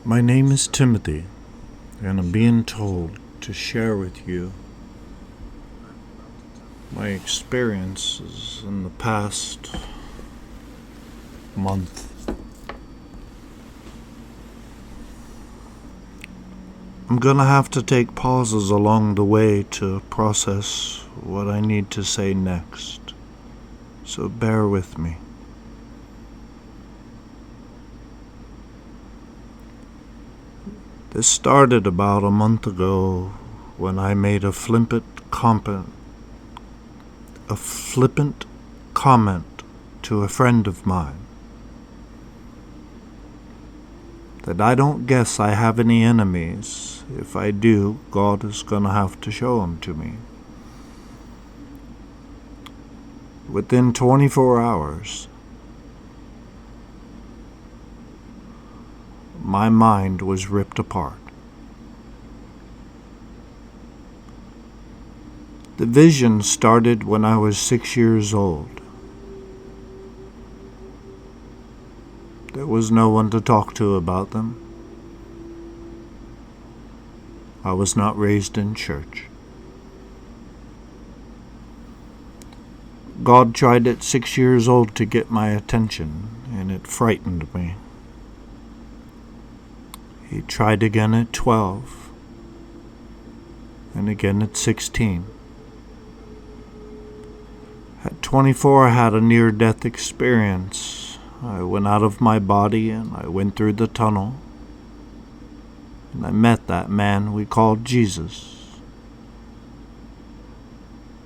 My name is Timothy, and I'm being told to share with you my experiences in the past month. I'm gonna have to take pauses along the way to process what I need to say next, so bear with me. This started about a month ago when I made a flippant comment to a friend of mine that I don't guess I have any enemies. If I do, God is gonna have to show them to me. Within 24 hours, my mind was ripped apart. The vision started when I was 6 years old. There was no one to talk to about them. I was not raised in church. God tried at 6 years old to get my attention, and it frightened me. He tried again at 12, and again at 16. At 24, I had a near-death experience. I went out of my body, and I went through the tunnel, and I met that man we called Jesus,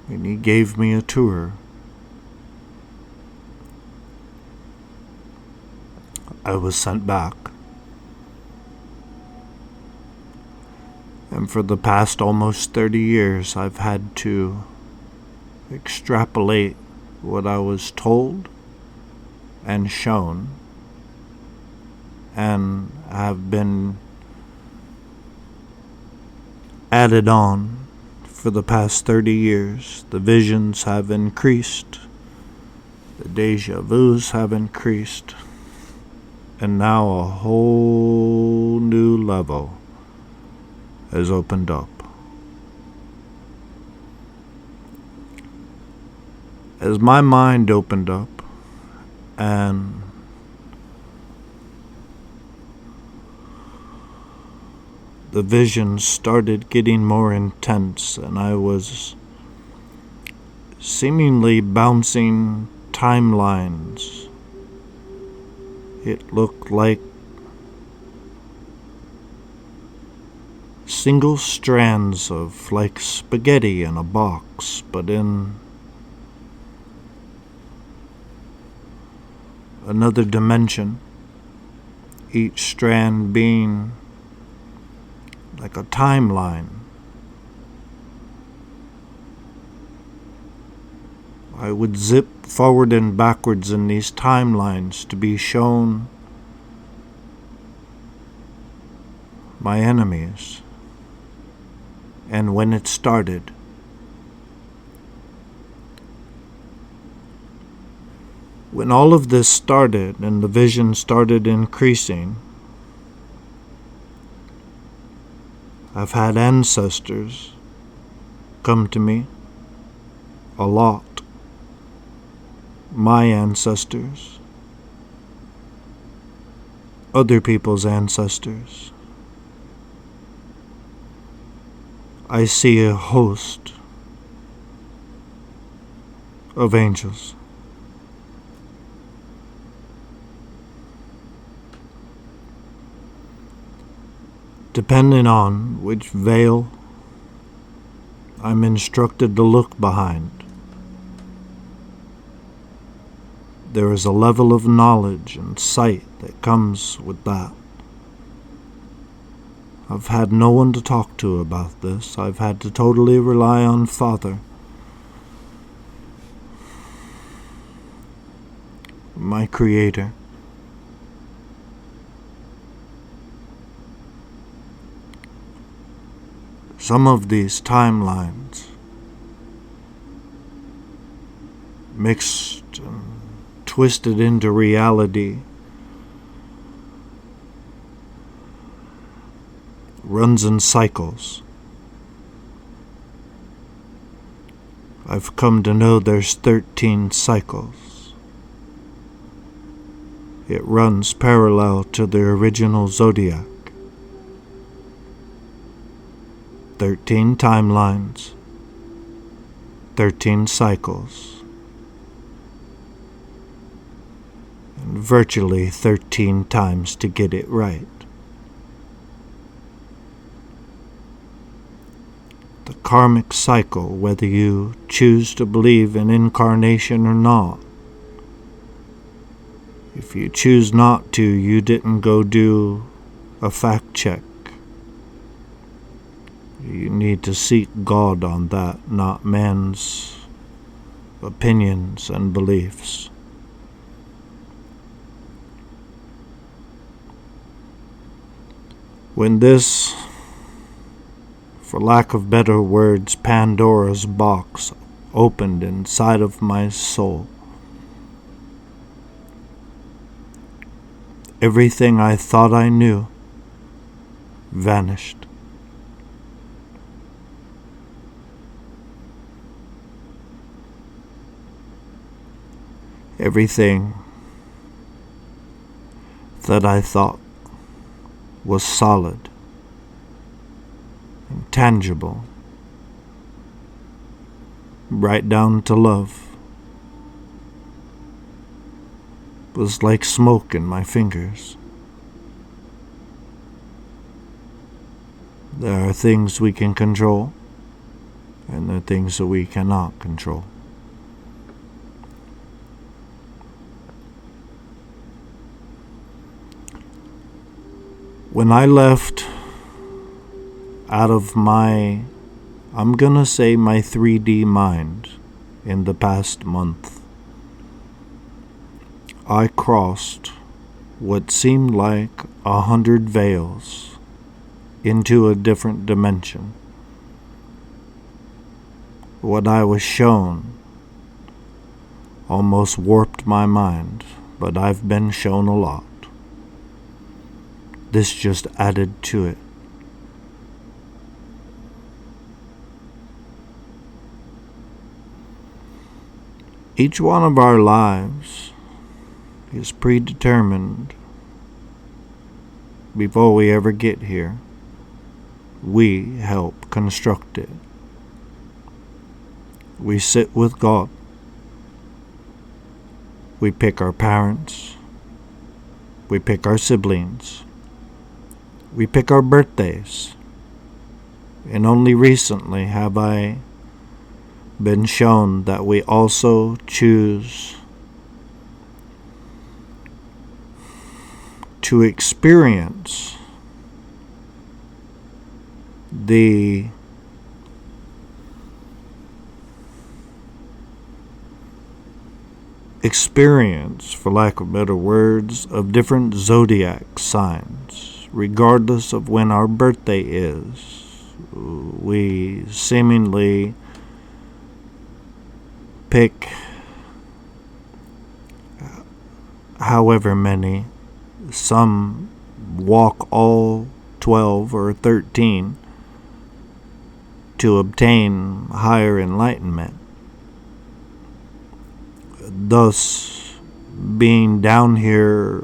and he gave me a tour. I was sent back. And for the past almost 30 years, I've had to extrapolate what I was told and shown, and have been added on for the past 30 years. The visions have increased, the deja vus have increased, and now a whole new level has opened up. As my mind opened up and the visions started getting more intense, and I was seemingly bouncing timelines, it looked like single strands of like spaghetti in a box, but in another dimension, each strand being like a timeline. I would zip forward and backwards in these timelines to be shown my enemies. And when it started, when all of this started and the vision started increasing, I've had ancestors come to me a lot. My ancestors, other people's ancestors. I see a host of angels. Depending on which veil I'm instructed to look behind, there is a level of knowledge and sight that comes with that. I've had no one to talk to about this. I've had to totally rely on Father, my Creator. Some of these timelines mixed and twisted into reality runs in cycles. I've come to know there's 13 cycles. It runs parallel to the original zodiac. 13 timelines, 13 cycles, and virtually 13 times to get it right. The karmic cycle, whether you choose to believe in incarnation or not. If you choose not to, you didn't go do a fact check. You need to seek God on that, not man's opinions and beliefs. When this, for lack of better words, Pandora's box opened inside of my soul, everything I thought I knew vanished. Everything that I thought was solid and tangible, right down to love, was like smoke in my fingers. There are things we can control, and there are things that we cannot control. When I left out of my, I'm gonna say my 3D mind in the past month, I crossed what seemed like 100 veils into a different dimension. What I was shown almost warped my mind, but I've been shown a lot. This just added to it. Each one of our lives is predetermined before we ever get here. We help construct it. We sit with God. We pick our parents. We pick our siblings. We pick our birthdays. And only recently have I been shown that we also choose to experience the experience, for lack of better words, of different zodiac signs, regardless of when our birthday is. We seemingly pick however many. Some walk all 12 or 13 to obtain higher enlightenment, thus being down here,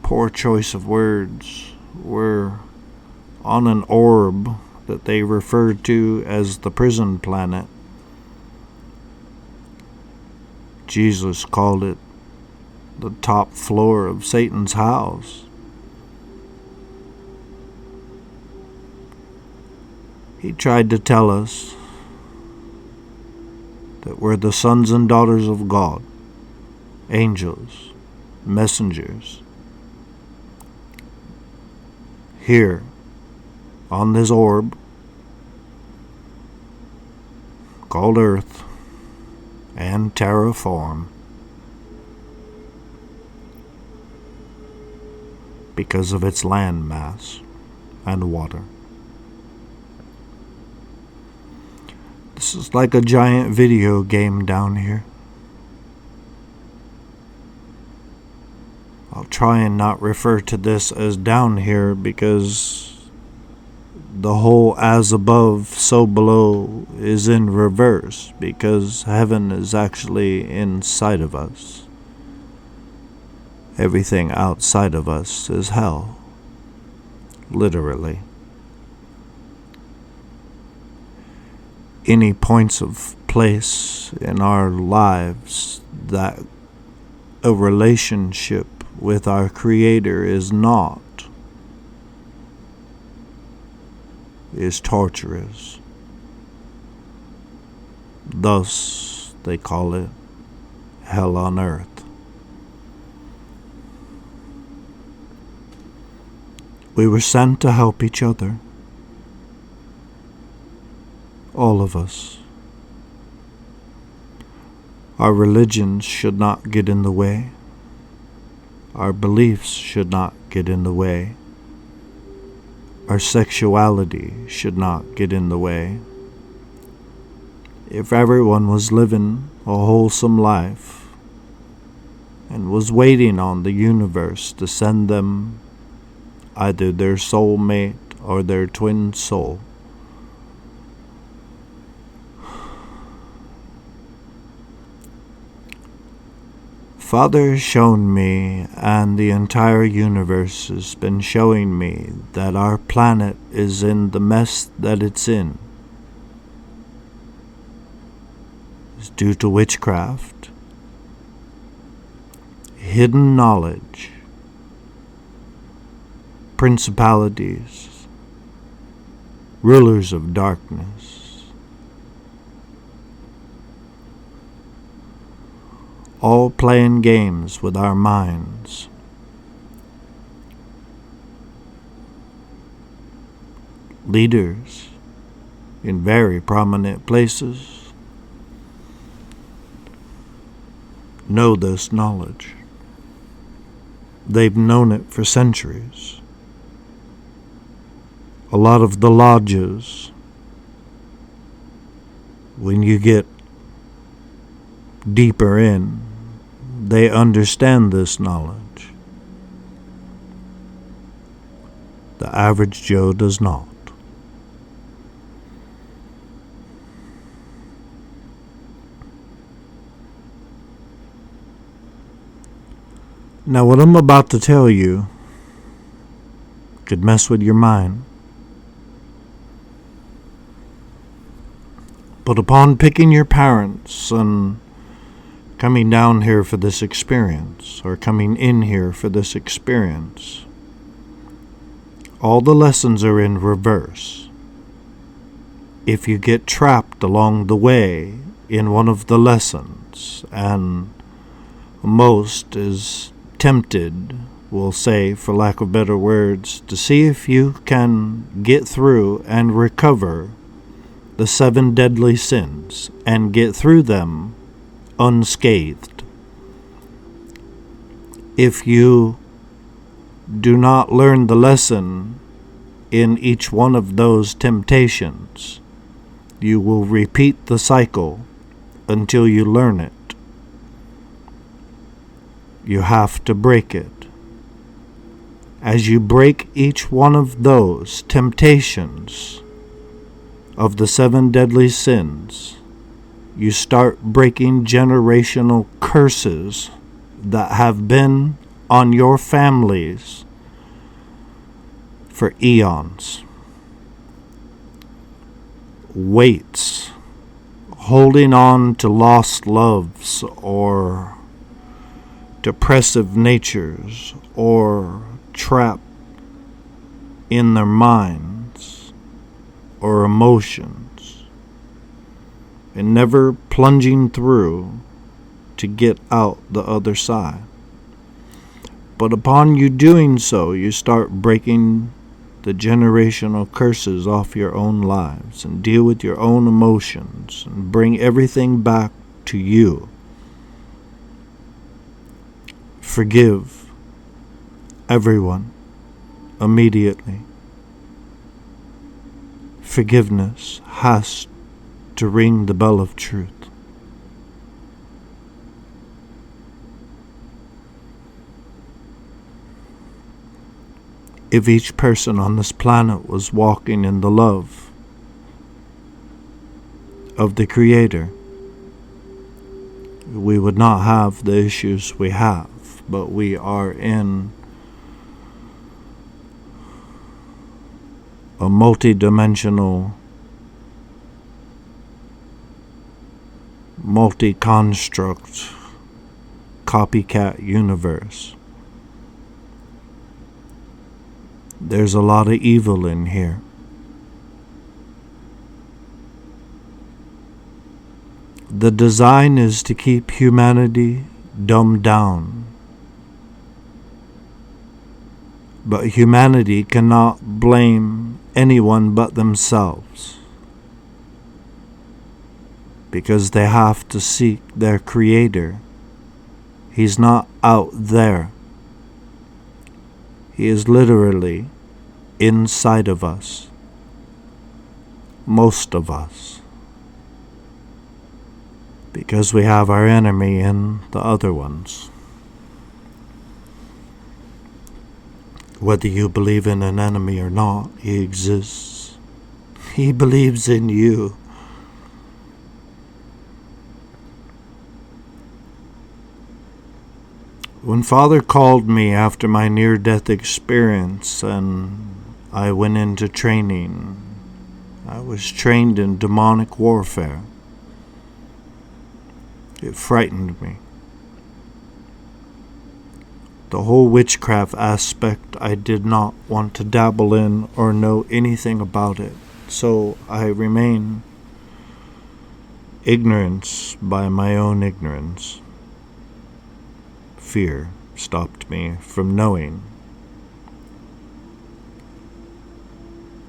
poor choice of words, we're on an orb that they refer to as the prison planet. Jesus called it the top floor of Satan's house. He tried to tell us that we're the sons and daughters of God, angels, messengers, here on this orb called Earth and terraform because of its land mass and water. This is like a giant video game down here. I'll try and not refer to this as down here, because the whole as above, so below is in reverse, because heaven is actually inside of us. Everything outside of us is hell, literally. Any points of place in our lives that a relationship with our Creator is not, is torturous. Thus, they call it hell on earth. We were sent to help each other. All of us. Our religions should not get in the way. Our beliefs should not get in the way. Our sexuality should not get in the way. If everyone was living a wholesome life and was waiting on the universe to send them either their soulmate or their twin soul, Father has shown me, and the entire universe has been showing me, that our planet is in the mess that it's in. It's due to witchcraft, hidden knowledge, principalities, rulers of darkness, all playing games with our minds. Leaders in very prominent places know this knowledge. They've known it for centuries. A lot of the lodges, when you get deeper in, they understand this knowledge. The average Joe does not. Now, what I'm about to tell you could mess with your mind. But upon picking your parents and coming down here for this experience, or coming in here for this experience, all the lessons are in reverse. If you get trapped along the way in one of the lessons, and most is tempted, we'll say, for lack of better words, to see if you can get through and recover the 7 deadly sins and get through them unscathed. If you do not learn the lesson in each one of those temptations, you will repeat the cycle until you learn it. You have to break it. As you break each one of those temptations of the 7 deadly sins, you start breaking generational curses that have been on your families for eons. Weights, holding on to lost loves or depressive natures, or trapped in their minds or emotions, and never plunging through to get out the other side. But upon you doing so, you start breaking the generational curses off your own lives and deal with your own emotions and bring everything back to you. Forgive everyone immediately. Forgiveness has to ring the bell of truth. if each person on this planet was walking in the love of the Creator, we would not have the issues we have, but we are in a multi-dimensional, multi-construct, copycat universe. There's a lot of evil in here. The design is to keep humanity dumbed down. But humanity cannot blame anyone but themselves, because they have to seek their Creator. He's not out there. He is literally inside of us, most of us, because we have our enemy in the other ones. Whether you believe in an enemy or not, he exists. He believes in you. When Father called me after my near-death experience and I went into training, I was trained in demonic warfare. It frightened me. The whole witchcraft aspect I did not want to dabble in or know anything about it, so I remain ignorant by my own ignorance. Fear stopped me from knowing.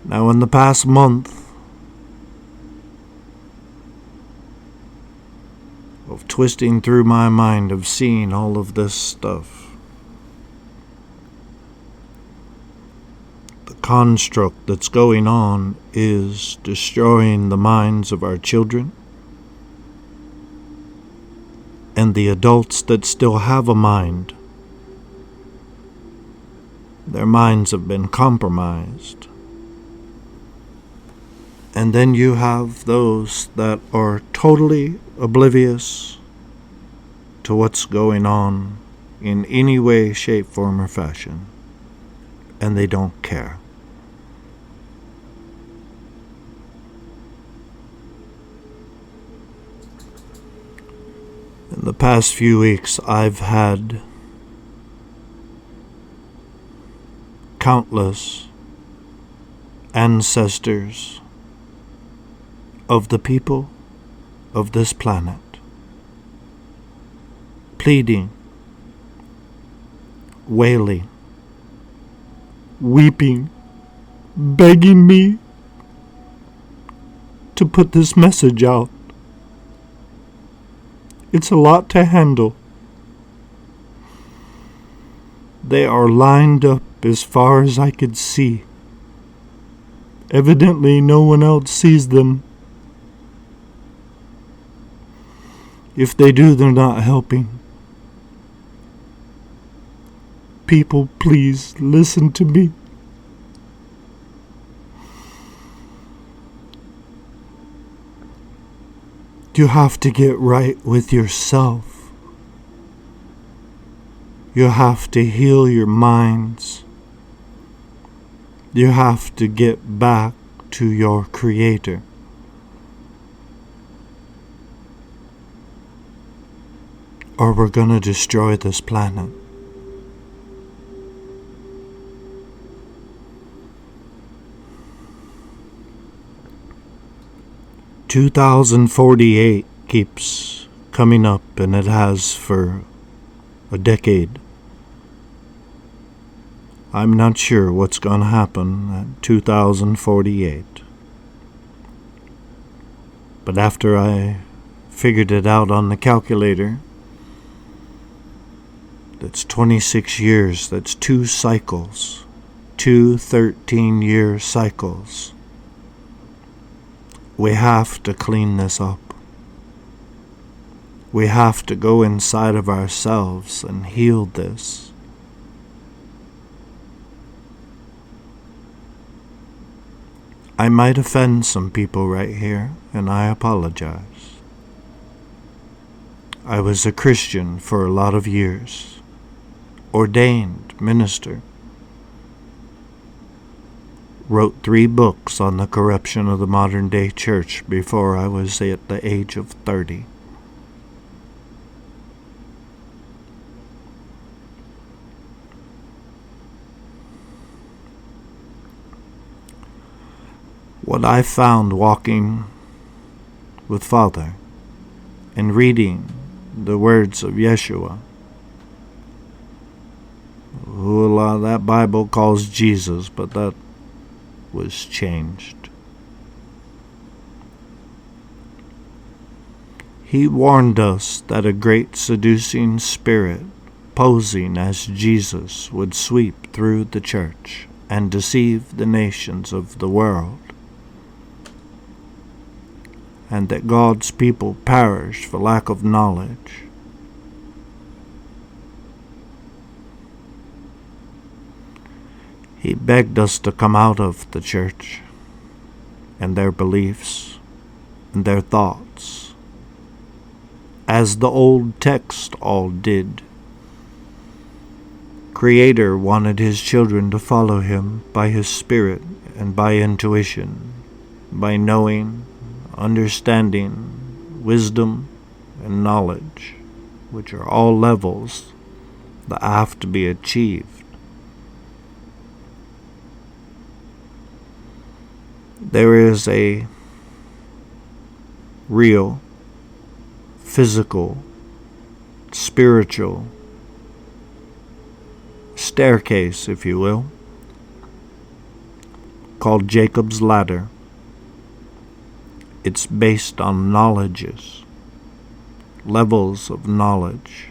Now, in the past month of twisting through my mind of seeing all of this stuff, the construct that's going on is destroying the minds of our children and the adults that still have a mind. Their minds have been compromised. And then you have those that are totally oblivious to what's going on in any way, shape, form, or fashion. And they don't care. In the past few weeks, I've had countless ancestors of the people of this planet pleading, wailing, weeping, begging me to put this message out. It's a lot to handle. They are lined up as far as I could see. Evidently, no one else sees them. If they do, they're not helping. People, please listen to me. You have to get right with yourself. You have to heal your minds. You have to get back to your Creator. Or we're gonna destroy this planet. "2048 keeps coming up, and it has for a decade. I'm not sure what's going to happen at 2048. But after I figured it out on the calculator, that's 26 years, that's 2 cycles, 2 13-year cycles. We have to clean this up. We have to go inside of ourselves and heal this. I might offend some people right here, and I apologize. I was a Christian for a lot of years, ordained minister, wrote 3 books on the corruption of the modern day church before I was at the age of 30. What I found walking with Father and reading the words of Yeshua, who a lot of that Bible calls Jesus, but that was changed. He warned us that a great seducing spirit posing as Jesus would sweep through the church and deceive the nations of the world, and that God's people perish for lack of knowledge. He begged us to come out of the church and their beliefs and their thoughts, as the old text all did. Creator wanted his children to follow him by his spirit and by intuition, by knowing, understanding, wisdom, and knowledge, which are all levels that have to be achieved. There is a real, physical, spiritual staircase, if you will, called Jacob's Ladder. It's based on knowledges, levels of knowledge.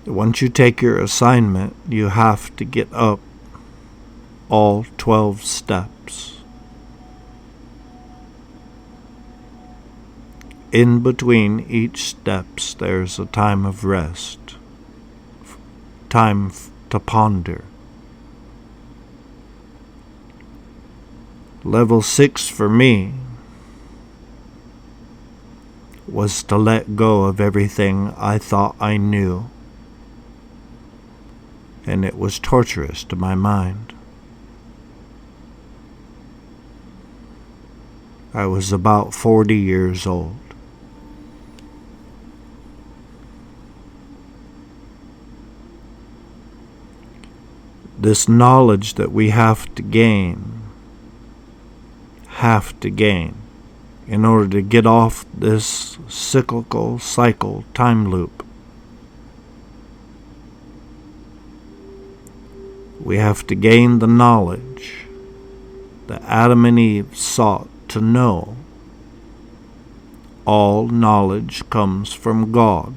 Once you take your assignment, you have to get up all 12 steps. In between each steps, there's a time of rest, time to ponder. Level 6 for me was to let go of everything I thought I knew, and it was torturous to my mind. I was about 40 years old. This knowledge that we have to gain in order to get off this cyclical cycle time loop. We have to gain the knowledge that Adam and Eve sought to know. All knowledge comes from God.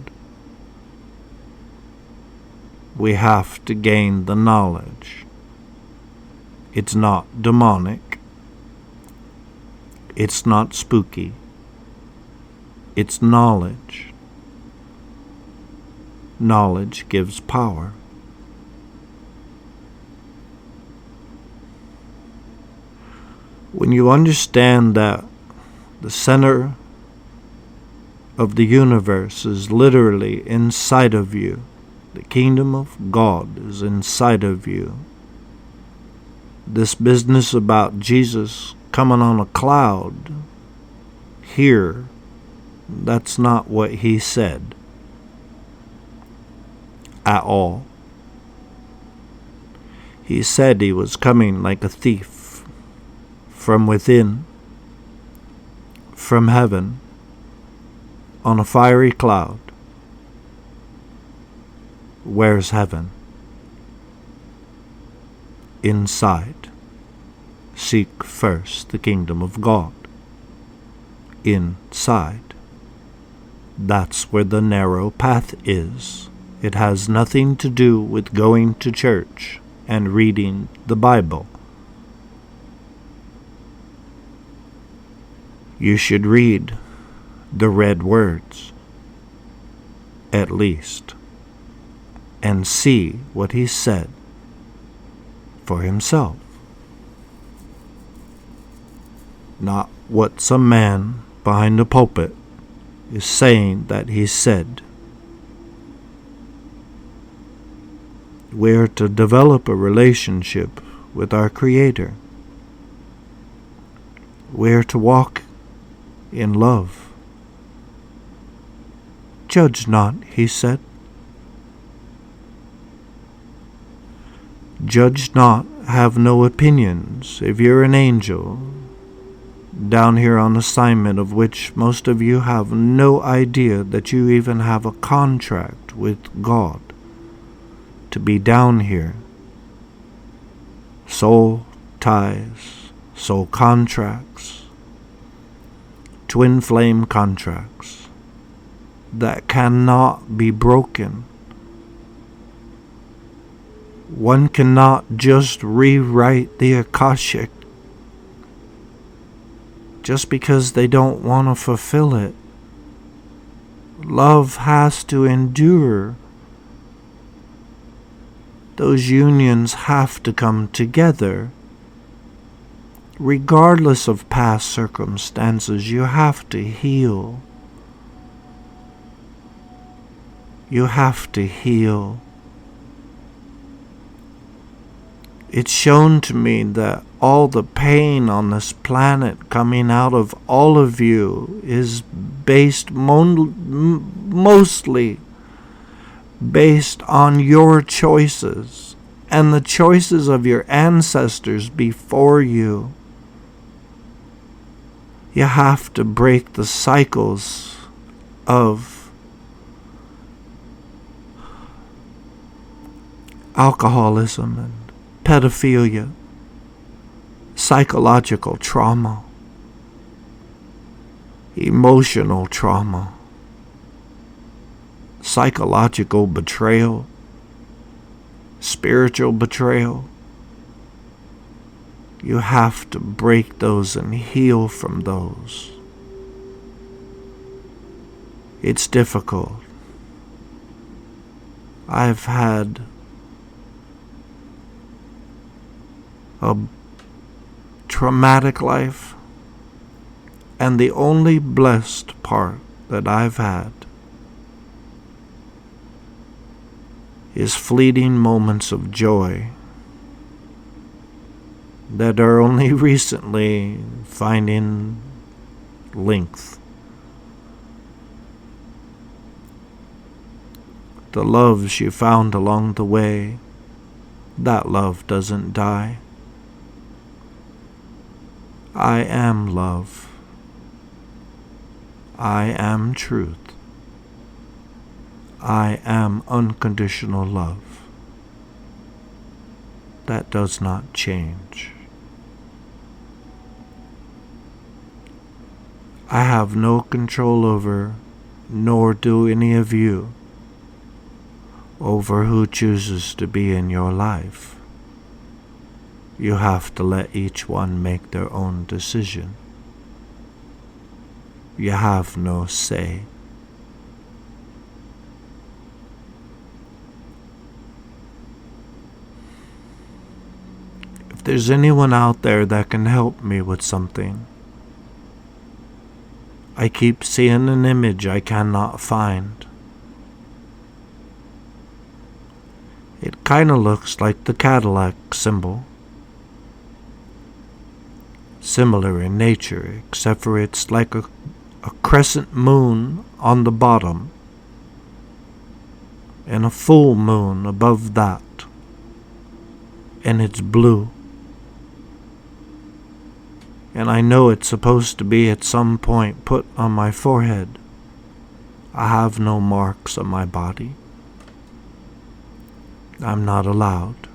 We have to gain the knowledge. It's not demonic. It's not spooky. It's knowledge. Knowledge gives power. When you understand that the center of the universe is literally inside of you, the kingdom of God is inside of you, this business about Jesus coming on a cloud here, that's not what he said at all. He said he was coming like a thief from within, from heaven, on a fiery cloud. Where's heaven? Inside. Seek first the kingdom of God. Inside. That's where the narrow path is. It has nothing to do with going to church and reading the Bible. You should read the red words, at least, and see what he said for himself, not what some man behind the pulpit is saying that he said. We're to develop a relationship with our Creator. We're to walk in love. Judge not, he said. Judge not, have no opinions. If you're an angel down here on assignment, of which most of you have no idea that you even have a contract with God to be down here, soul ties, soul contracts, twin flame contracts that cannot be broken. One cannot just rewrite the Akashic just because they don't want to fulfill it. Love has to endure. Those unions have to come together. Regardless of past circumstances, you have to heal. You have to heal. It's shown to me that all the pain on this planet coming out of all of you is based mostly based on your choices and the choices of your ancestors before you. You have to break the cycles of alcoholism and pedophilia, psychological trauma, emotional trauma, psychological betrayal, spiritual betrayal. You have to break those and heal from those. It's difficult. I've had a traumatic life, and the only blessed part that I've had is fleeting moments of joy that are only recently finding length. The love she found along the way, that love doesn't die. I am love. I am truth. I am unconditional love. That does not change. I have no control over, nor do any of you, over who chooses to be in your life. You have to let each one make their own decision. You have no say. If there's anyone out there that can help me with something, I keep seeing an image I cannot find. It kind of looks like the Cadillac symbol. Similar in nature, except for it's like a crescent moon on the bottom and a full moon above that, and it's blue. And I know it's supposed to be at some point put on my forehead. I have no marks on my body. I'm not allowed.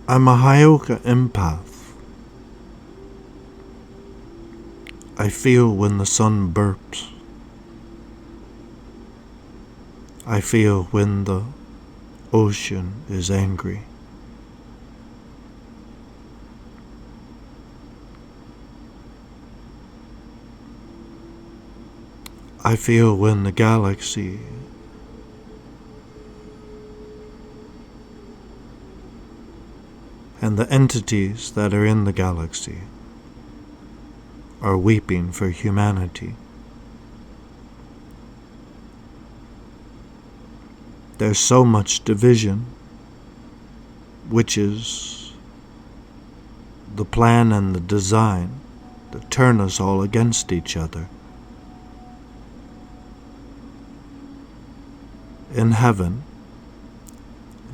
I'm a Hyoka empath. I feel when the sun burps. I feel when the ocean is angry. I feel when the galaxy and the entities that are in the galaxy are weeping for humanity. There's so much division, which is the plan and the design that turn us all against each other. In heaven,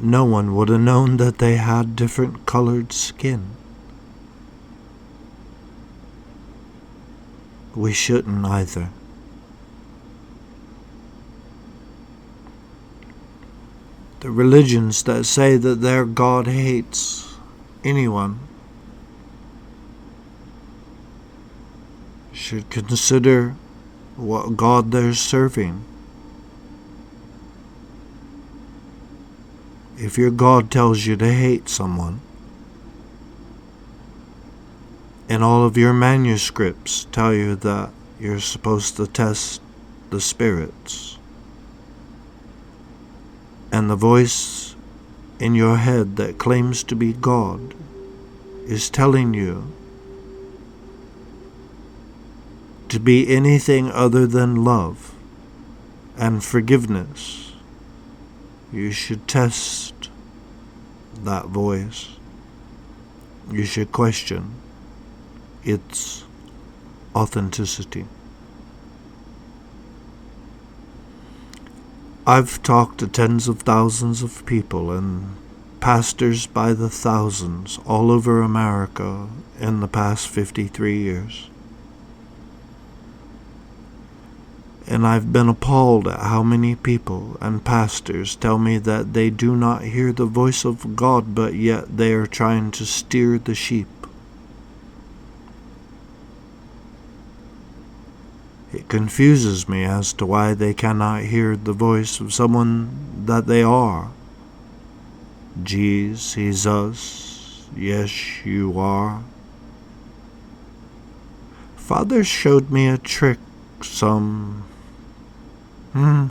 no one would have known that they had different colored skin. We shouldn't either. The religions that say that their God hates anyone should consider what God they're serving. If your God tells you to hate someone, and all of your manuscripts tell you that you're supposed to test the spirits, and the voice in your head that claims to be God is telling you to be anything other than love and forgiveness, you should test that voice. You should question its authenticity. I've talked to tens of thousands of people and pastors by the thousands all over America in the past 53 years. And I've been appalled at how many people and pastors tell me that they do not hear the voice of God, but yet they are trying to steer the sheep. It confuses me as to why they cannot hear the voice of someone that they are. Jesus, yes, you are. Father showed me a trick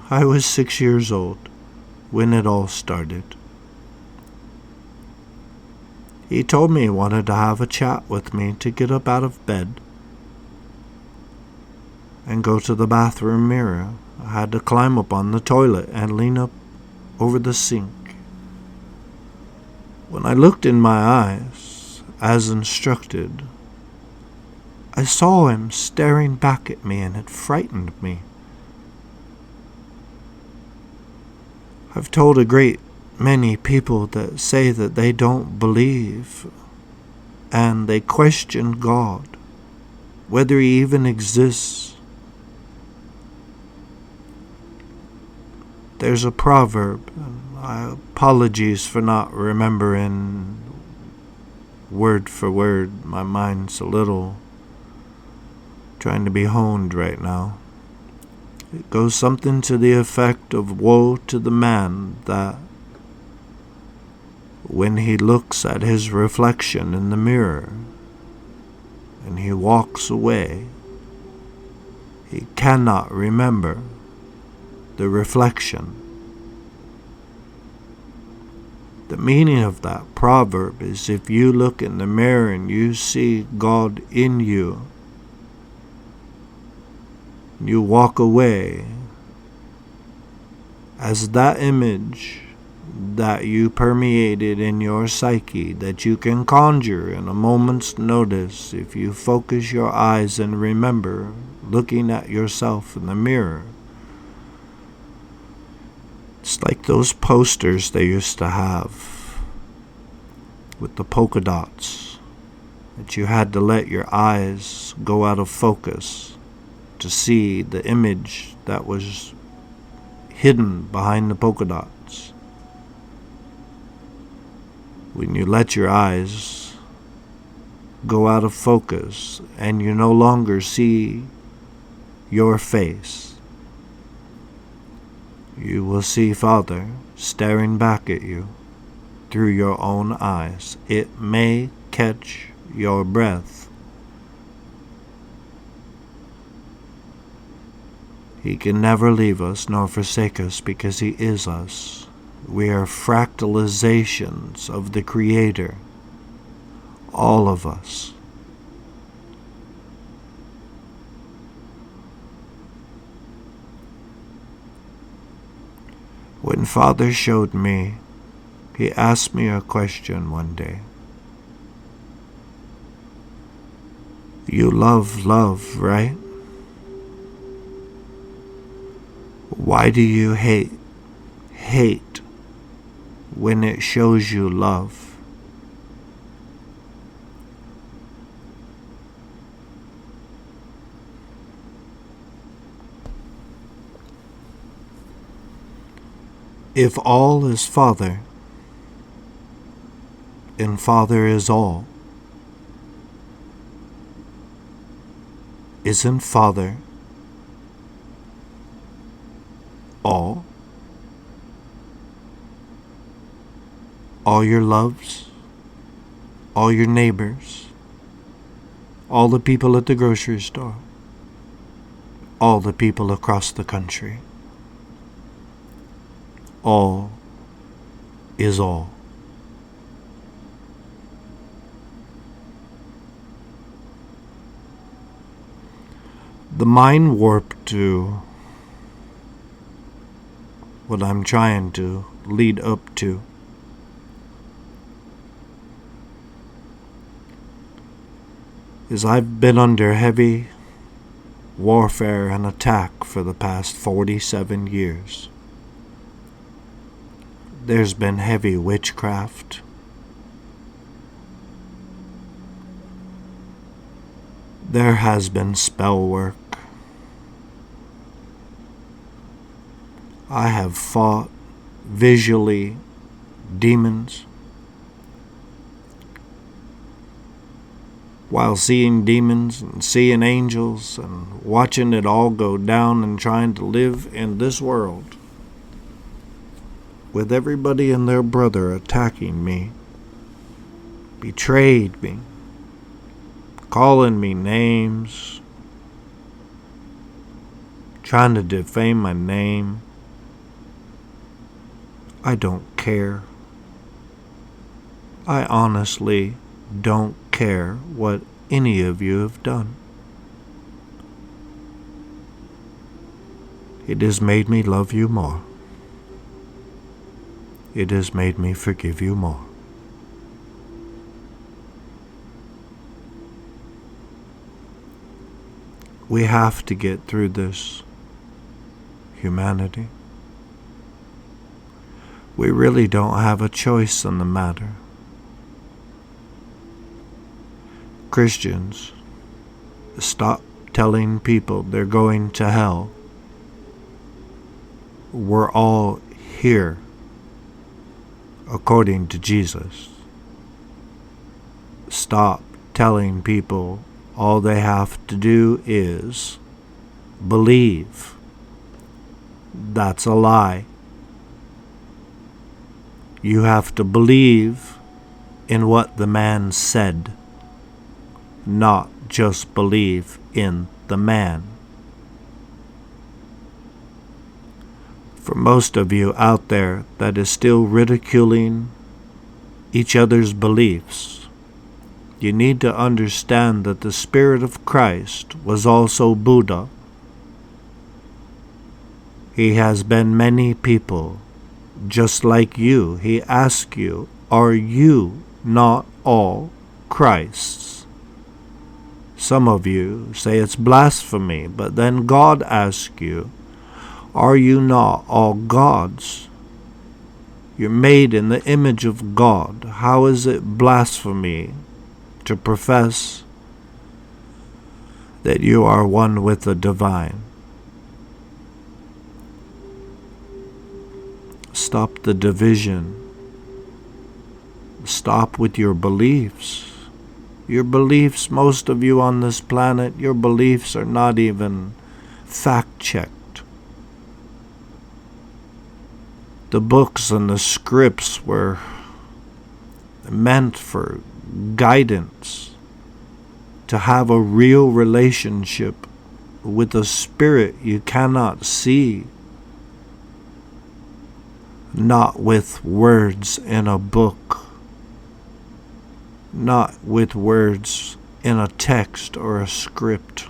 I was 6 years old when it all started. He told me he wanted to have a chat with me to get up out of bed and go to the bathroom mirror. I had to climb up on the toilet and lean up over the sink. When I looked in my eyes, as instructed, I saw him staring back at me, and it frightened me. I've told a great many people that say that they don't believe and they question God, whether He even exists. There's a proverb, and apologies for not remembering word for word. My mind's a little trying to be honed right now. It goes something to the effect of, woe to the man that when he looks at his reflection in the mirror and he walks away, he cannot remember the reflection. The meaning of that proverb is, if you look in the mirror and you see God in you, you walk away, as that image that you permeated in your psyche that you can conjure in a moment's notice if you focus your eyes and remember looking at yourself in the mirror. It's like those posters they used to have with the polka dots that you had to let your eyes go out of focus to see the image that was hidden behind the polka dots. When you let your eyes go out of focus and you no longer see your face, you will see Father staring back at you through your own eyes. It may catch your breath. He can never leave us nor forsake us because He is us. We are fractalizations of the Creator, all of us. When Father showed me, He asked me a question one day. You love love, right? Why do you hate when it shows you love? If all is Father, and Father is all, isn't Father all? All your loves, all your neighbors, all the people at the grocery store, all the people across the country. All is all. The mind warp to what I'm trying to lead up to is I've been under heavy warfare and attack for the past 47 years. There's been heavy witchcraft. There has been spell work. I have fought visually demons while seeing demons and seeing angels and watching it all go down and trying to live in this world with everybody and their brother attacking me, betrayed me, calling me names, trying to defame my name. I don't care. I honestly don't care what any of you have done. It has made me love you more. It has made me forgive you more. We have to get through this, humanity. We really don't have a choice in the matter. Christians, stop telling people they're going to hell. We're all here, according to Jesus. Stop telling people all they have to do is believe. That's a lie. You have to believe in what the man said, not just believe in the man. For most of you out there that is still ridiculing each other's beliefs, you need to understand that the Spirit of Christ was also Buddha. He has been many people just like you. He asks you, are you not all Christs? Some of you say it's blasphemy, but then God asks you, are you not all gods? You're made in the image of God. How is it blasphemy to profess that you are one with the divine? Stop the division. Stop with your beliefs. Your beliefs, most of you on this planet, your beliefs are not even fact-checked. The books and the scripts were meant for guidance, to have a real relationship with a spirit you cannot see, not with words in a book, not with words in a text or a script.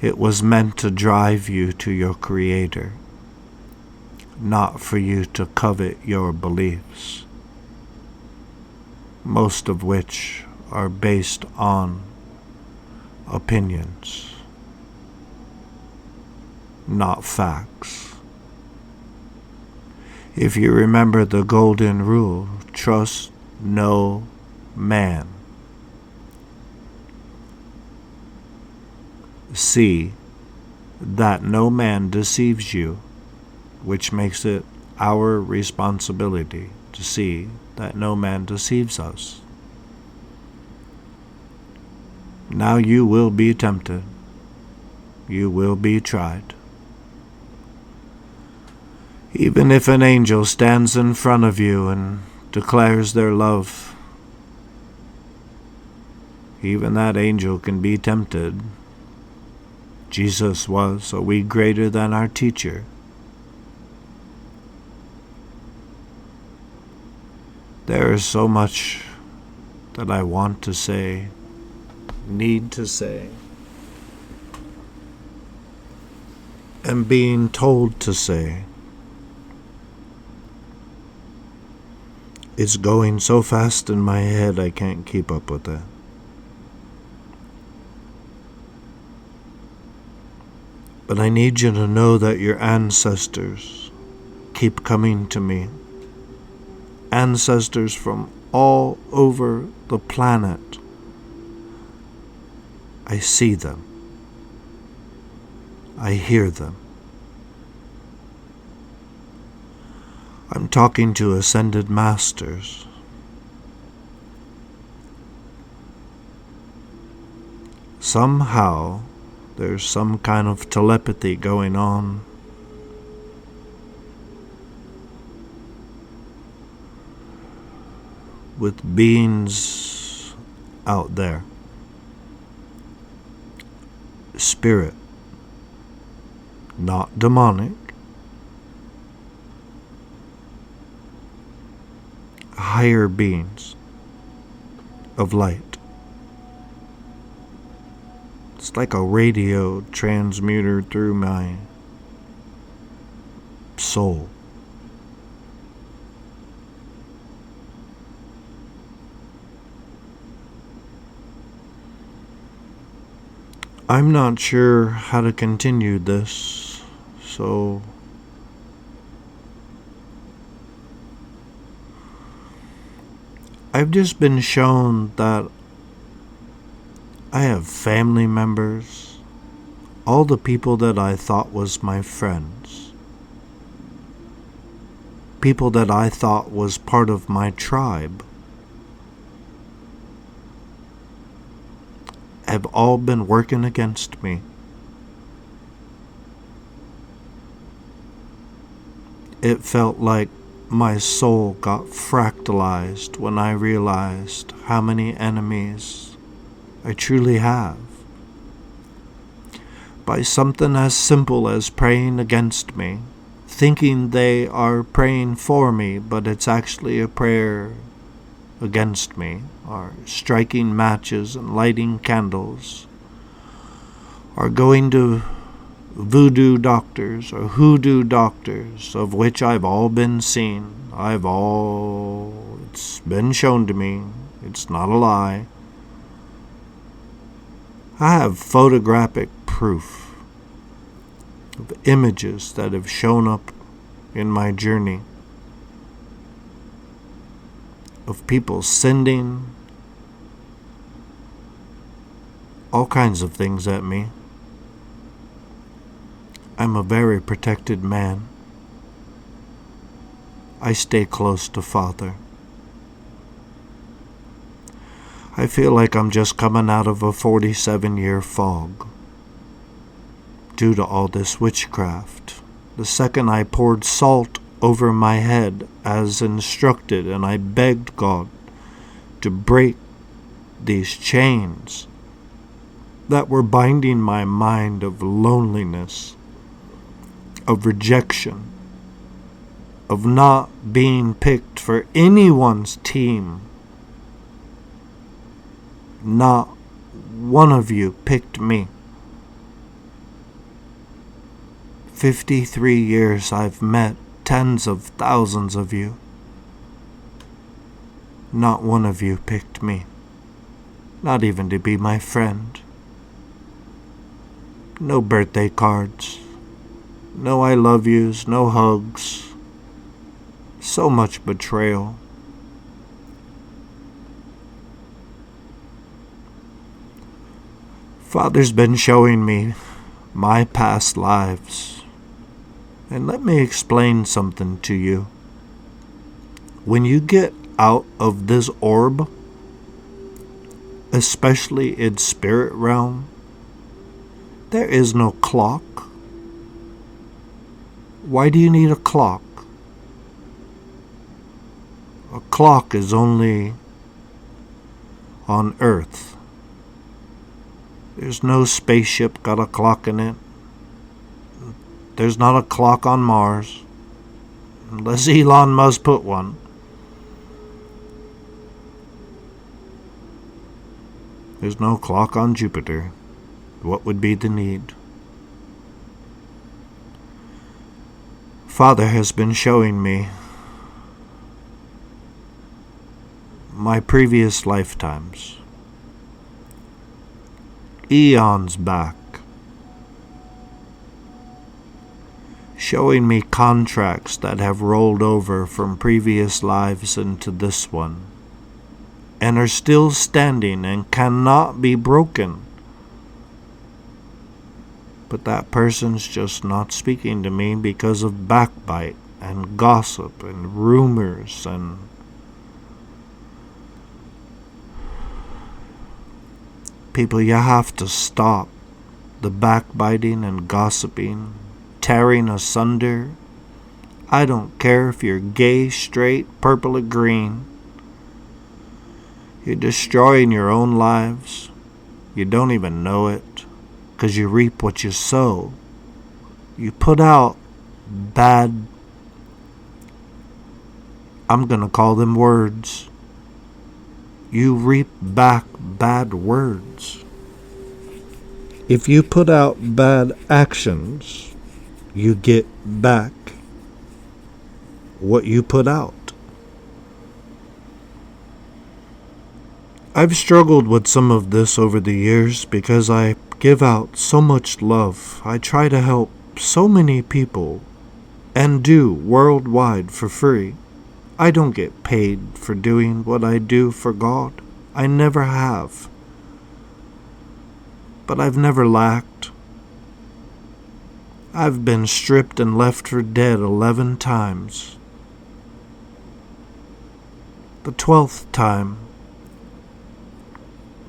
It was meant to drive you to your Creator, not for you to covet your beliefs, most of which are based on opinions, not facts. If you remember the golden rule, trust no man. See that no man deceives you, which makes it our responsibility to see that no man deceives us. Now you will be tempted. You will be tried. Even if an angel stands in front of you and declares their love, even that angel can be tempted. Jesus was a wee greater than our teacher. There is so much that I want to say, need to say, and being told to say. It's going so fast in my head I can't keep up with it. But I need you to know that your ancestors keep coming to me. Ancestors from all over the planet. I see them. I hear them. I'm talking to ascended masters. Somehow, there's some kind of telepathy going on. With beings out there. Spirit. Not demonic. Higher beings of light. It's like a radio transmuter through my soul. I'm not sure how to continue this, so I've just been shown that I have family members, all the people that I thought was my friends, people that I thought was part of my tribe, have all been working against me. It felt like my soul got fractalized when I realized how many enemies I truly have. By something as simple as praying against me, thinking they are praying for me, but it's actually a prayer against me, or striking matches and lighting candles, or going to voodoo doctors or hoodoo doctors, of which I've all been seen. It's been shown to me. It's not a lie. I have photographic proof of images that have shown up in my journey of people sending all kinds of things at me. I'm a very protected man. I stay close to Father. I feel like I'm just coming out of a 47-year fog due to all this witchcraft. The second I poured salt over my head as instructed, and I begged God to break these chains that were binding my mind of loneliness, of rejection, of not being picked for anyone's team. Not one of you picked me. 53 years I've met tens of thousands of you. Not one of you picked me. Not even to be my friend. No birthday cards. No I love yous, no hugs. So much betrayal. Father's been showing me my past lives. And let me explain something to you. When you get out of this orb, especially in spirit realm, there is no clock. Why do you need a clock? A clock is only on Earth. There's no spaceship got a clock in it. There's not a clock on Mars, unless Elon Musk put one. There's no clock on Jupiter. What would be the need? Father has been showing me my previous lifetimes, eons back, showing me contracts that have rolled over from previous lives into this one, and are still standing and cannot be broken. But that person's just not speaking to me because of backbite and gossip and rumors and people. You have to stop the backbiting and gossiping, tearing asunder. I don't care if you're gay, straight, purple or green. You're destroying your own lives. You don't even know it, 'cause you reap what you sow. You put out bad, I'm gonna call them words. You reap back bad words. If you put out bad actions, you get back what you put out. I've struggled with some of this over the years because I give out so much love. I try to help so many people and do worldwide for free. I don't get paid for doing what I do for God. I never have. But I've never lacked. I've been stripped and left for dead 11 times. The 12th time,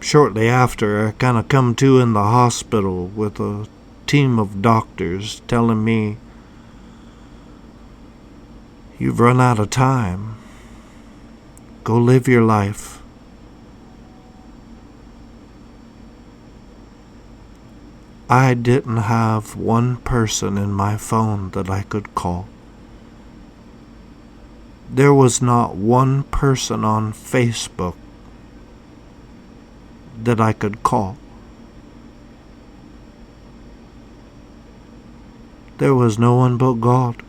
shortly after, I kind of come to in the hospital with a team of doctors telling me, "You've run out of time. Go live your life." I didn't have one person in my phone that I could call. There was not one person on Facebook that I could call. There was no one but God.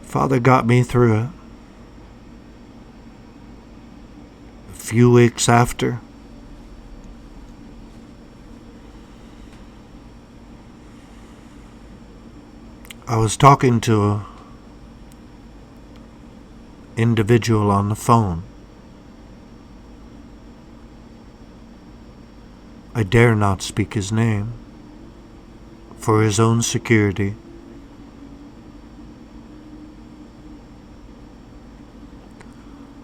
Father got me through it. A few weeks after, I was talking to an individual on the phone. I dare not speak his name for his own security.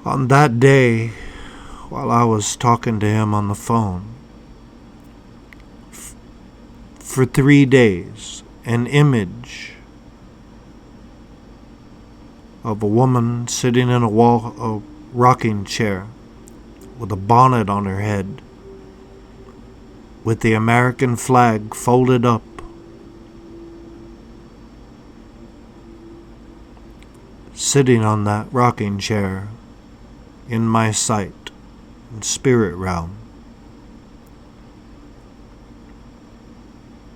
On that day, while I was talking to him on the phone, for 3 days, an image of a woman sitting in a rocking chair with a bonnet on her head, with the American flag folded up, sitting on that rocking chair in my sight and spirit realm.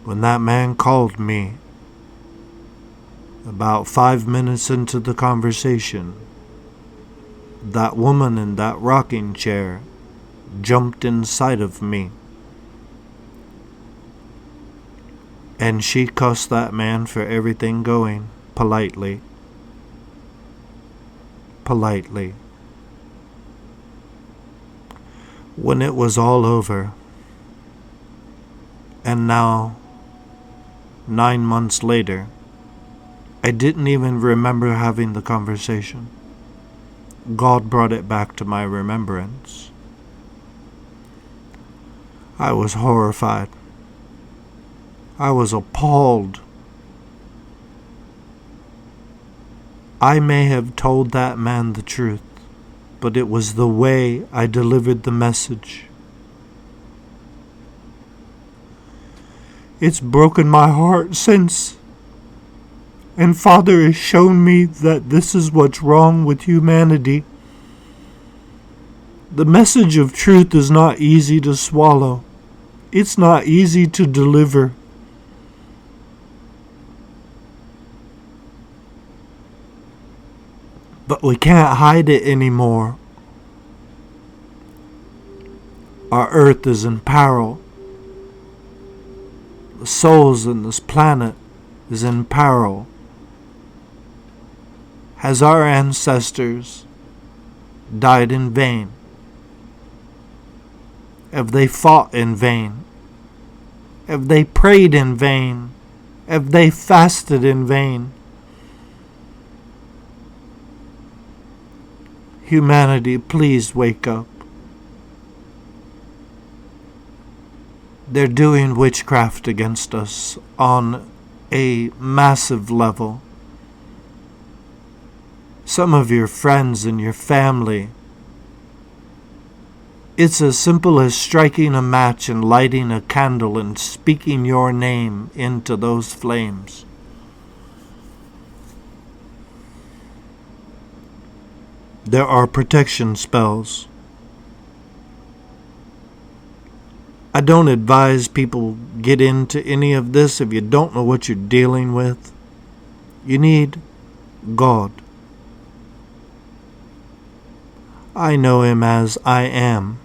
When that man called me, about 5 minutes into the conversation, that woman in that rocking chair jumped inside of me, and she cussed that man for everything going politely. When it was all over, and now 9 months later, I didn't even remember having the conversation. God brought it back to my remembrance. I was horrified. I was appalled. I may have told that man the truth, but it was the way I delivered the message. It's broken my heart since. And Father has shown me that this is what's wrong with humanity. The message of truth is not easy to swallow. It's not easy to deliver. But we can't hide it anymore. Our earth is in peril. The souls in this planet is in peril. Has our ancestors died in vain? Have they fought in vain? Have they prayed in vain? Have they fasted in vain? Humanity, please wake up. They're doing witchcraft against us on a massive level. Some of your friends and your family, it's as simple as striking a match and lighting a candle and speaking your name into those flames. There are protection spells. I don't advise people get into any of this if you don't know what you're dealing with. You need God. I know Him as I am.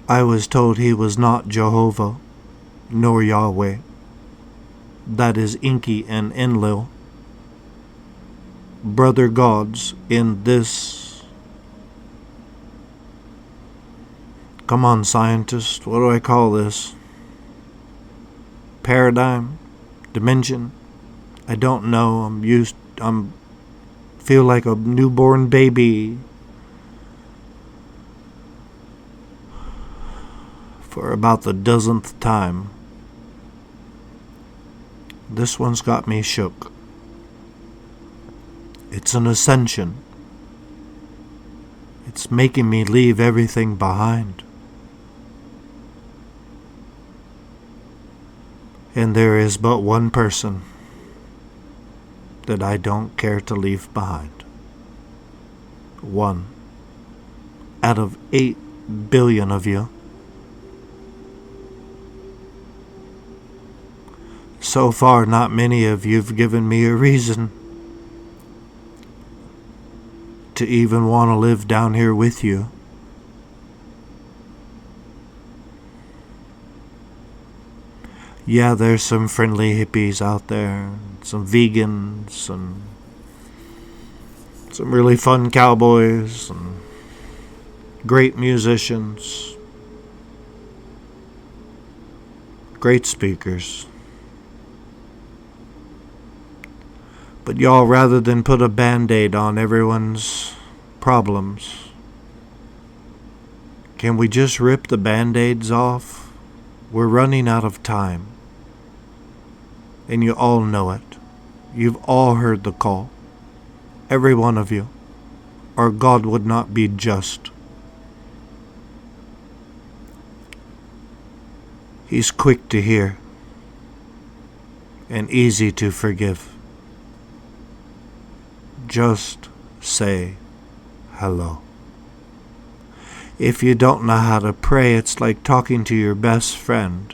I was told He was not Jehovah, nor Yahweh. That is Enki and Enlil, brother gods in this. Come on, scientist, what do I call this? Paradigm? Dimension? I don't know. I'm feel like a newborn baby for about the dozenth time. This one's got me shook. It's an ascension. It's making me leave everything behind. And there is but one person that I don't care to leave behind. One out of 8 billion of you. So far, not many of you have given me a reason to even want to live down here with you. Yeah, there's some friendly hippies out there, some vegans, and some really fun cowboys, and great musicians, great speakers. But y'all, rather than put a Band-Aid on everyone's problems, can we just rip the Band-Aids off? We're running out of time. And you all know it. You've all heard the call. every one of you, or God would not be just. He's quick to hear and easy to forgive. Just say hello. If you don't know how to pray, it's like talking to your best friend.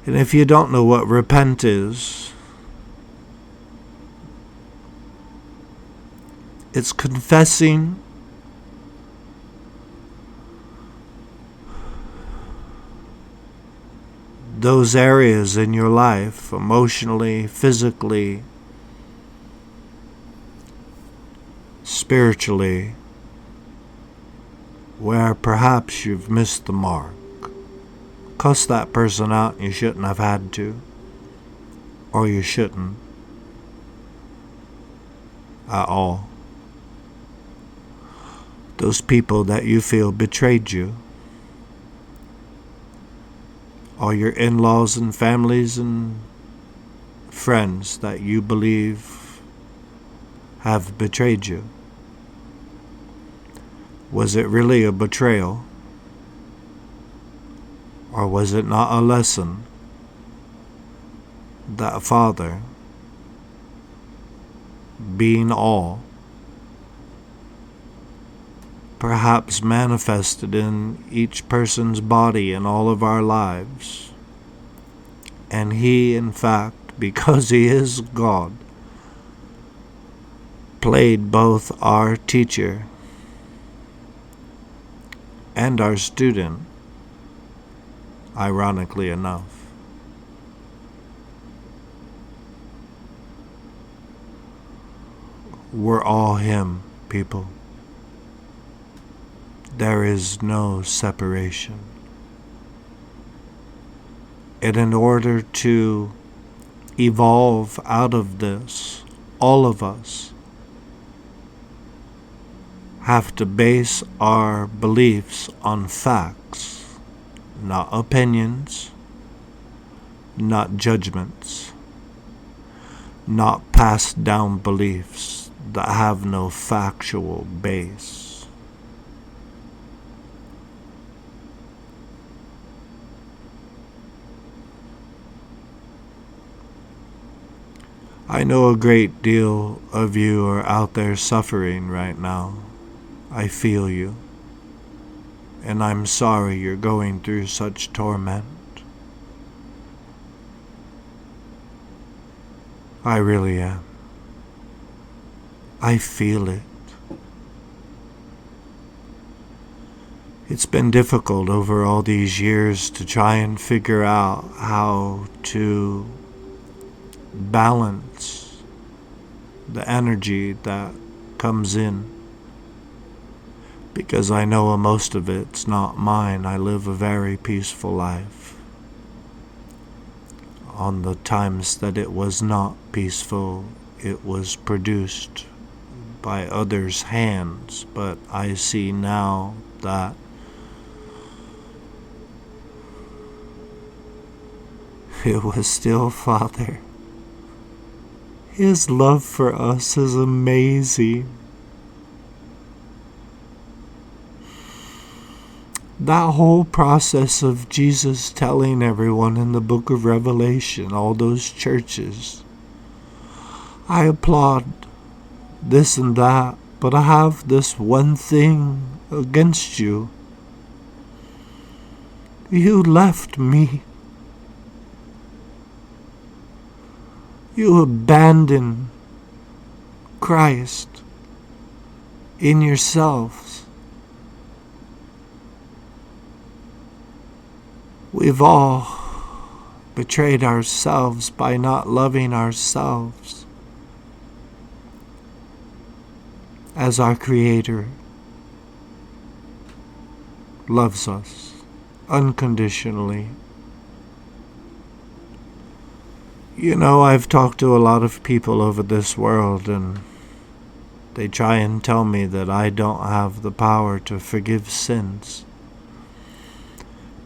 And if you don't know what repent is, it's confessing those areas in your life, emotionally, physically, spiritually, where perhaps you've missed the mark. Cuss that person out and you shouldn't have had to, or you shouldn't at all. Those people that you feel betrayed you, or your in-laws and families and friends that you believe have betrayed you. Was it really a betrayal? Or was it not a lesson that Father, being all, perhaps manifested in each person's body in all of our lives, and He, in fact, because He is God, played both our teacher and our student, ironically enough. We're all Him, people. There is no separation. And in order to evolve out of this, all of us have to base our beliefs on facts, not opinions, not judgments, not passed down beliefs that have no factual base. I know a great deal of you are out there suffering right now. I feel you. And I'm sorry you're going through such torment. I really am. I feel it. It's been difficult over all these years to try and figure out how to balance the energy that comes in, because I know most of it's not mine. I live a very peaceful life. On the times that it was not peaceful, it was produced by others' hands, but I see now that it was still Father. His love for us is amazing. That whole process of Jesus telling everyone in the book of Revelation, all those churches, I applaud this and that, but I have this one thing against you. You left me. You abandoned Christ in yourselves. We've all betrayed ourselves by not loving ourselves as our Creator loves us unconditionally. You know, I've talked to a lot of people over this world, and they try and tell me that I don't have the power to forgive sins.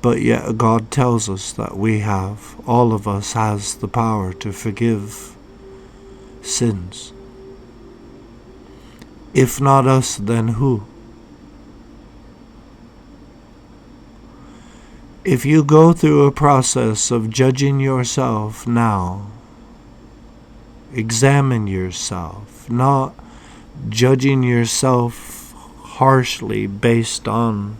But yet God tells us that we have, all of us has the power to forgive sins. If not us, then who? If you go through a process of judging yourself now, examine yourself, not judging yourself harshly based on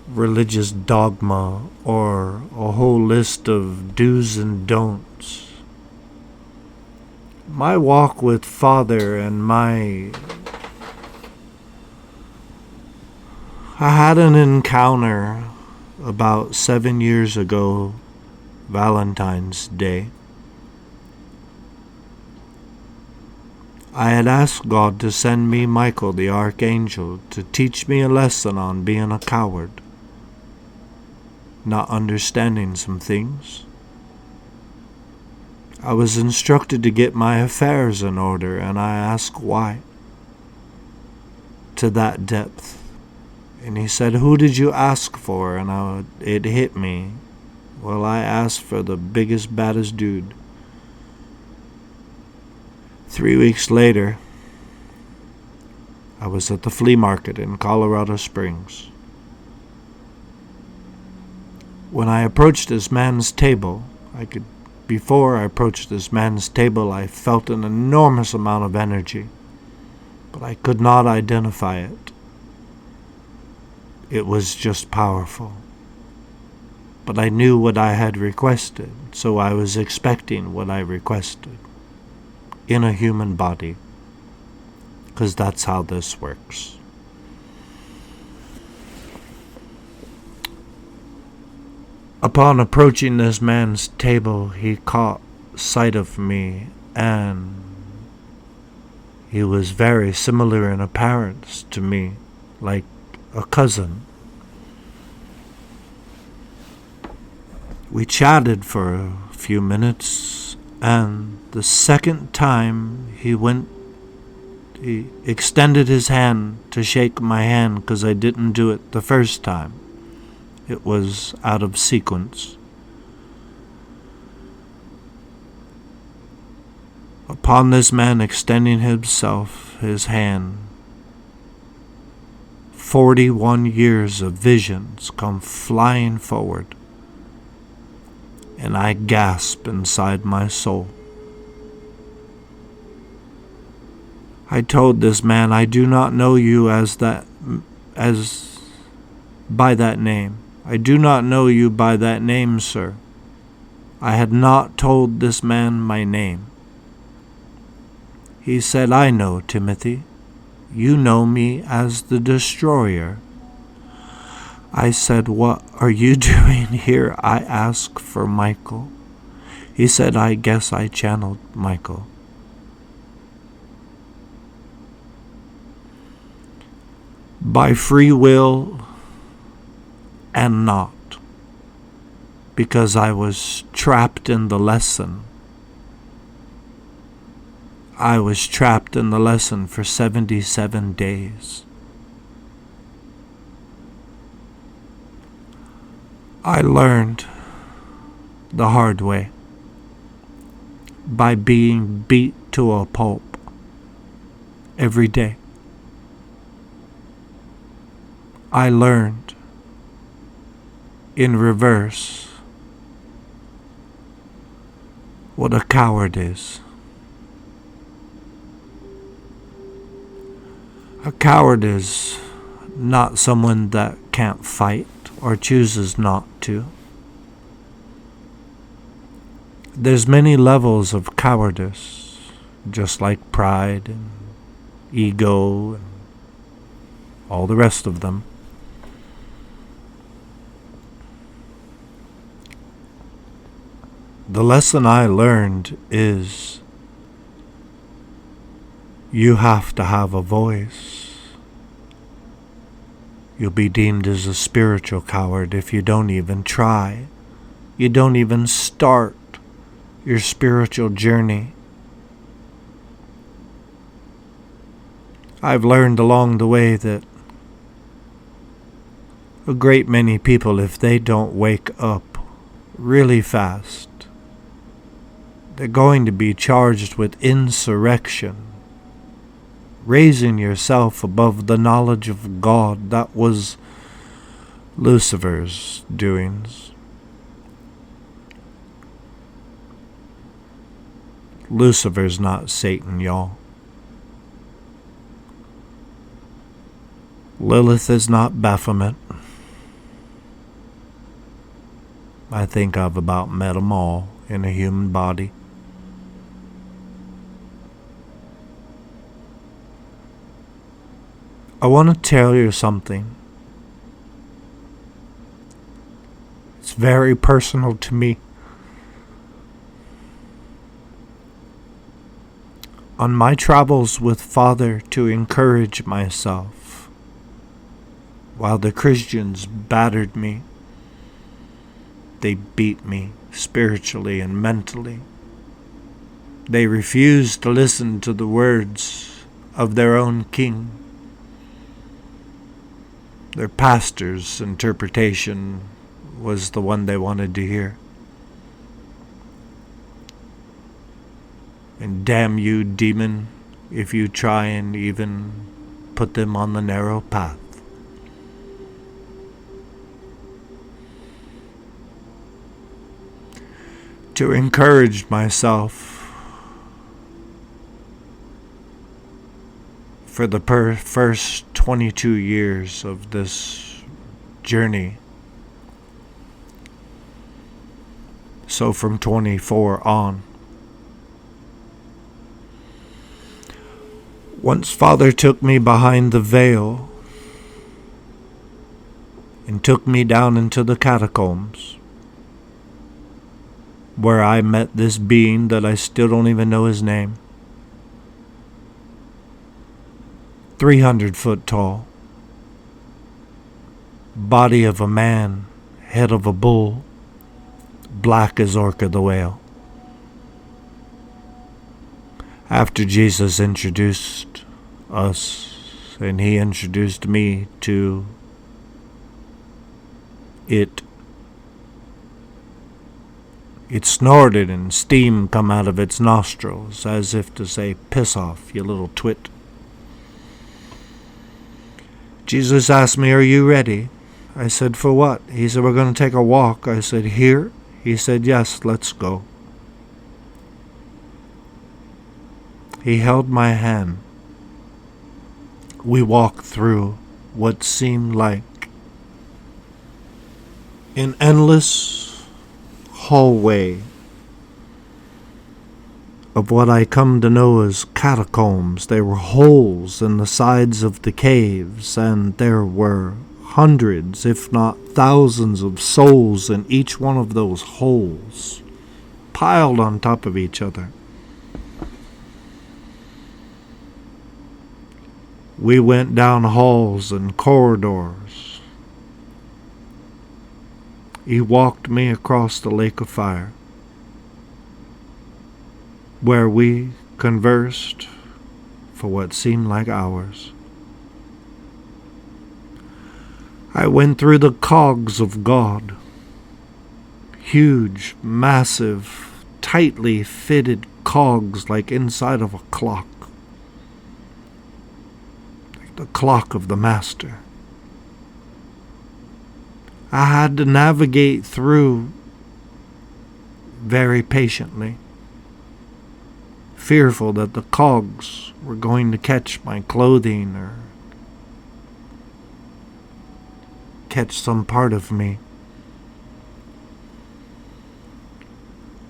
religious dogma or a whole list of do's and don'ts. My walk with Father and I had an encounter about 7 years ago, Valentine's Day. I had asked God to send me Michael the Archangel to teach me a lesson on being a coward, not understanding some things. I was instructed to get my affairs in order, and I asked why, to that depth. And he said, "Who did you ask for?" And it hit me. Well, I asked for the biggest, baddest dude. 3 weeks later, I was at the flea market in Colorado Springs. When I approached this man's table, before I approached this man's table, I felt an enormous amount of energy, but I could not identify it. It was just powerful. But I knew what I had requested, so I was expecting what I requested in a human body, because that's how this works. Upon approaching this man's table, he caught sight of me, and he was very similar in appearance to me, like a cousin. We chatted for a few minutes, and the second time he extended his hand to shake my hand because I didn't do it the first time. It was out of sequence. Upon this man extending his hand, 41 years of visions come flying forward, and I gasp inside my soul. I told this man, "I do not know you by that name. I do not know you by that name, sir." I had not told this man my name. He said, "I know, Timothy. You know me as the Destroyer." I said, "What are you doing here?" I asked for Michael. He said, "I guess I channeled Michael." By free will and not, because I was trapped in the lesson. I was trapped in the lesson for 77 days. I learned the hard way by being beat to a pulp every day. I learned in reverse what a coward is. A coward is not someone that can't fight or chooses not to. There's many levels of cowardice, just like pride and ego and all the rest of them. The lesson I learned is you have to have a voice. You'll be deemed as a spiritual coward if you don't even try. You don't even start your spiritual journey. I've learned along the way that a great many people, if they don't wake up really fast, They're going to be charged with insurrection, raising yourself above the knowledge of God. That was Lucifer's doings. Lucifer's not Satan, y'all. Lilith is not Baphomet. I think I've about met them all in a human body. I want to tell you something. It's very personal to me. On my travels with Father to encourage myself, while the Christians battered me, they beat me spiritually and mentally. They refused to listen to the words of their own king. Their pastor's interpretation was the one they wanted to hear. And damn you, demon, if you try and even put them on the narrow path. To encourage myself for the first 22 years of this journey. So from 24 on. Once Father took me behind the veil and took me down into the catacombs, where I met this being that I still don't even know his name. 300 foot tall. Body of a man, head of a bull, black as Orca the whale. After Jesus introduced us, and he introduced me to it snorted and steam come out of its nostrils, as if to say, piss off, you little twit. Jesus asked me, are you ready? I said, for what? He said, we're going to take a walk. I said, here? He said, yes, let's go. He held my hand. We walked through what seemed like an endless hallway of what I come to know as catacombs. There were holes in the sides of the caves, and there were hundreds, if not thousands, of souls in each one of those holes, piled on top of each other. We went down halls and corridors. He walked me across the lake of fire, where we conversed for what seemed like hours. I went through the cogs of God, huge, massive, tightly fitted cogs like inside of a clock. The clock of the master. I had to navigate through very patiently, fearful that the cogs were going to catch my clothing or catch some part of me.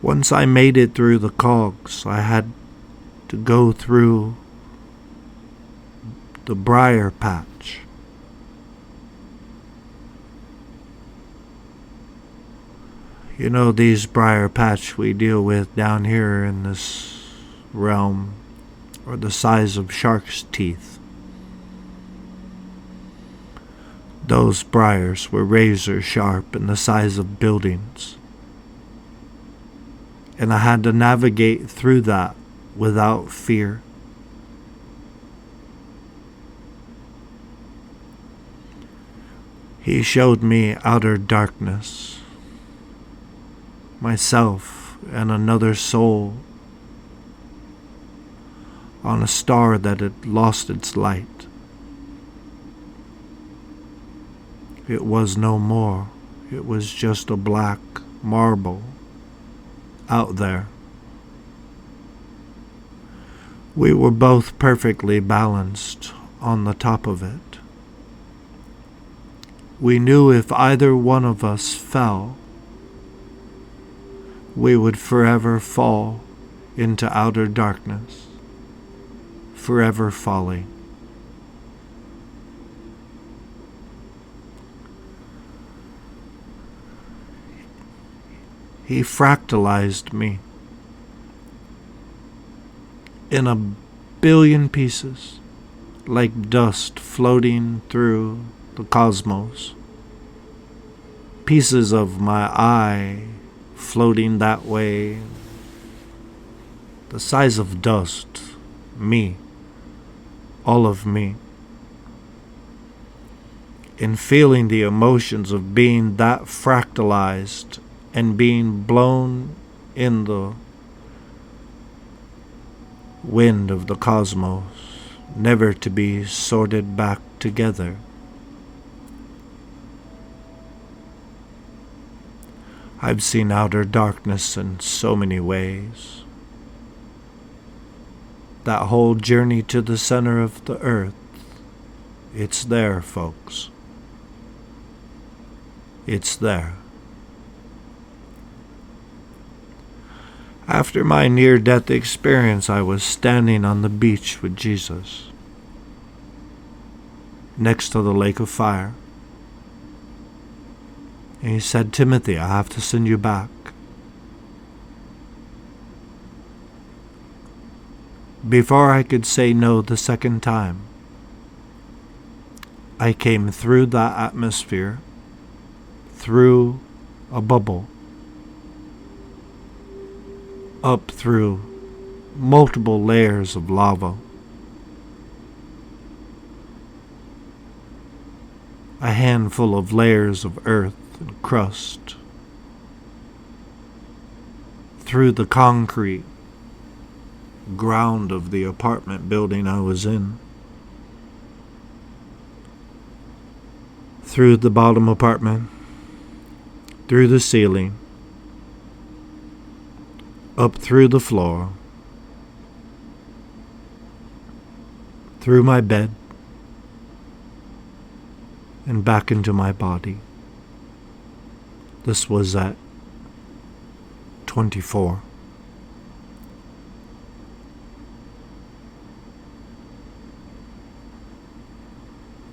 Once I made it through the cogs, I had to go through the briar patch. You know, these briar patch we deal with down here in this realm are the size of shark's teeth. Those briars were razor sharp and the size of buildings. And I had to navigate through that without fear. He showed me outer darkness, myself and another soul on a star that had lost its light. It was no more. It was just a black marble out there. We were both perfectly balanced on the top of it. We knew if either one of us fell, we would forever fall into outer darkness, forever falling. He fractalized me in a billion pieces, like dust floating through the cosmos. Pieces of my eye floating that way, the size of dust, me, all of me. In feeling the emotions of being that fractalized and being blown in the wind of the cosmos, never to be sorted back together. I've seen outer darkness in so many ways. That whole journey to the center of the earth, it's there, folks. It's there. After my near-death experience, I was standing on the beach with Jesus, next to the lake of fire. And he said, "Timothy, I have to send you back." Before I could say no the second time, I came through that atmosphere, through a bubble, up through multiple layers of lava, a handful of layers of earth and crust, through the concrete ground of the apartment building I was in, through the bottom apartment, through the ceiling, up through the floor, through my bed, and back into my body. This was at 24.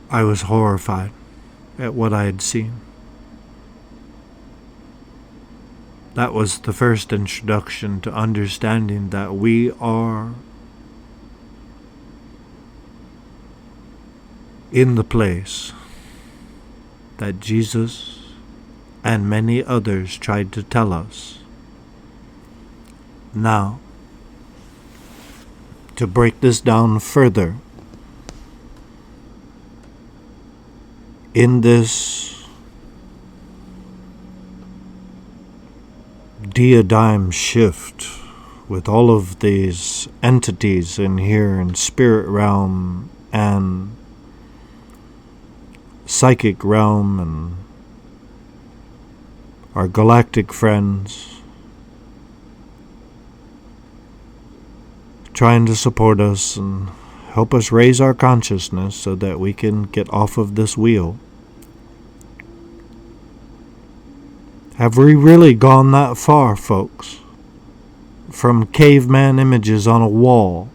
I was horrified at what I had seen. That was the first introduction to understanding that we are in the place that Jesus and many others tried to tell us. Now, to break this down further, in this diadigm shift with all of these entities in here in spirit realm and psychic realm and our galactic friends trying to support us and help us raise our consciousness so that we can get off of this wheel. Have we really gone that far, folks? From caveman images on a wall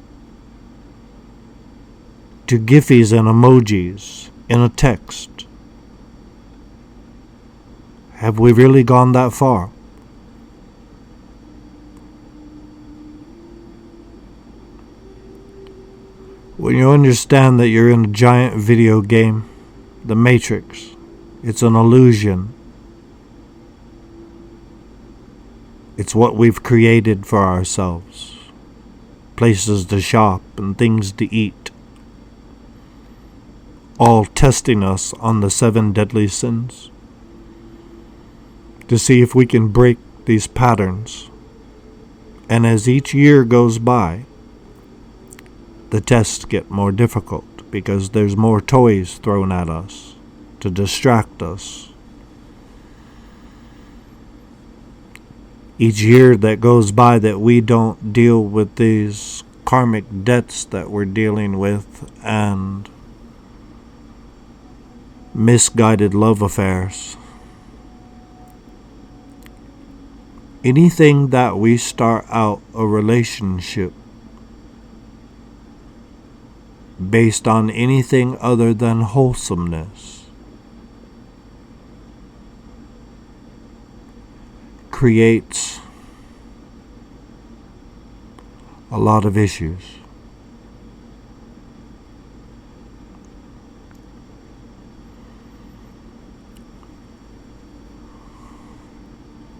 to Giphies and emojis in a text. Have we really gone that far? When you understand that you're in a giant video game, The Matrix, it's an illusion. It's what we've created for ourselves. Places to shop and things to eat. All testing us on the 7 deadly sins. To see if we can break these patterns And as each year goes by, the tests get more difficult because there's more toys thrown at us to distract us. Each year that goes by that we don't deal with these karmic debts that we're dealing with and misguided love affairs. Anything that we start out a relationship based on anything other than wholesomeness creates a lot of issues.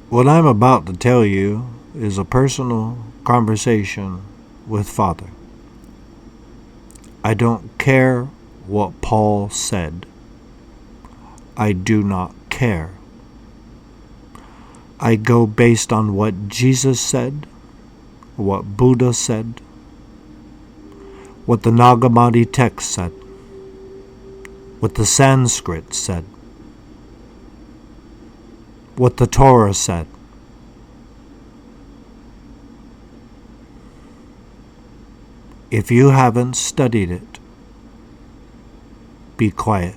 What I'm about to tell you is a personal conversation with Father. I don't care what Paul said. I do not care. I go based on what Jesus said, what Buddha said, what the Nag Hammadi text said, what the Sanskrit said, what the Torah said. If you haven't studied it, be quiet.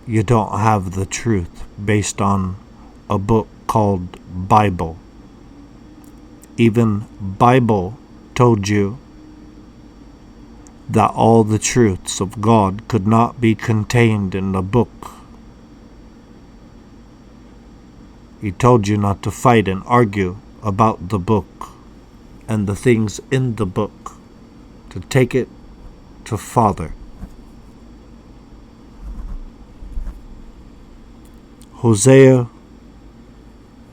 You don't have the truth based on a book called Bible. Even Bible told you that all the truths of God could not be contained in the book. He told you not to fight and argue about the book and the things in the book, to take it to Father. Hosea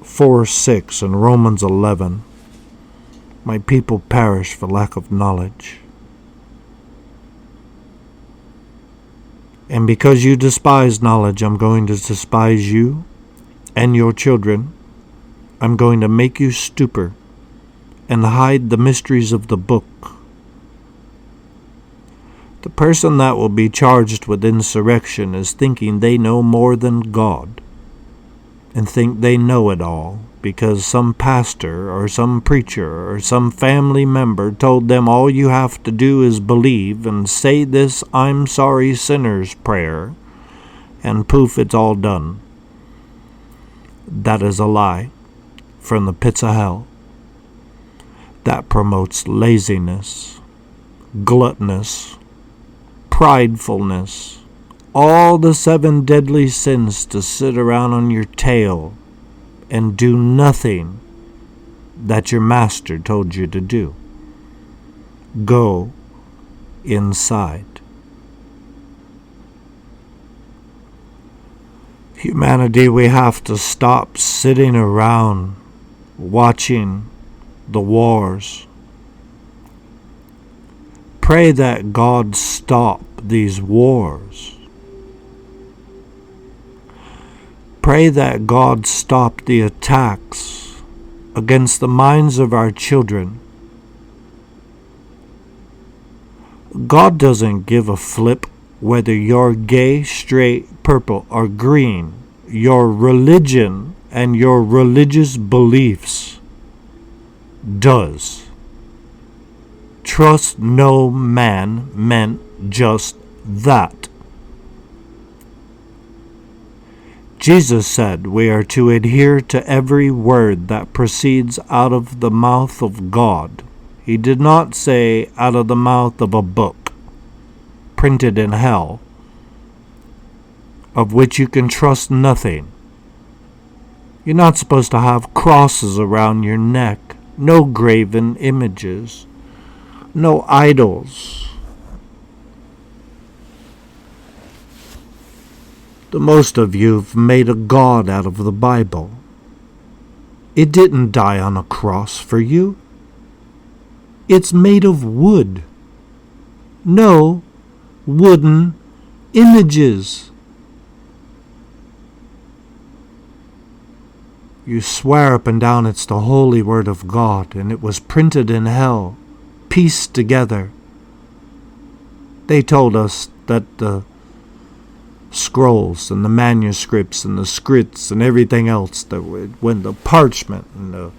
4:6 and Romans 11, my people perish for lack of knowledge. And because you despise knowledge, I'm going to despise you and your children. I'm going to make you stupor and hide the mysteries of the book. The person that will be charged with insurrection is thinking they know more than God and think they know it all because some pastor or some preacher or some family member told them all you have to do is believe and say this "I'm sorry sinner's prayer" and poof, it's all done. That is a lie from the pits of hell. That promotes laziness, gluttonous, pridefulness, all the 7 deadly sins to sit around on your tail and do nothing that your master told you to do. Go inside. Humanity, we have to stop sitting around watching the wars. Pray that God stop these wars. Pray that God stop the attacks against the minds of our children. God doesn't give a flip whether you're gay, straight, purple, or green. Your religion and your religious beliefs does. Trust no man meant just that. Jesus said we are to adhere to every word that proceeds out of the mouth of God. He did not say out of the mouth of a book printed in hell, of which you can trust nothing. You're not supposed to have crosses around your neck, no graven images, no idols. The most of you've made a god out of the Bible. It didn't die on a cross for you. It's made of wood. No wooden images. You swear up and down it's the holy word of God, and it was printed in hell, pieced together. They told us that the scrolls and the manuscripts and the scripts and everything else, when the parchment and the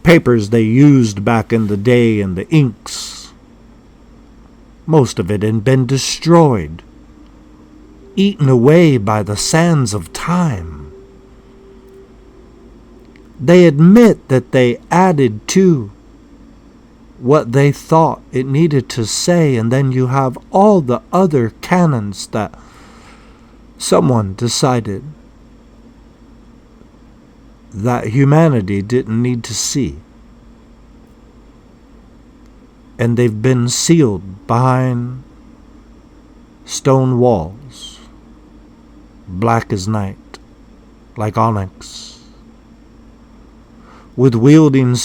papers they used back in the day and the inks, most of it had been destroyed, eaten away by the sands of time. They admit that they added to what they thought it needed to say, and then you have all the other canons that someone decided that humanity didn't need to see. And they've been sealed behind stone walls, black as night, like onyx, with wielding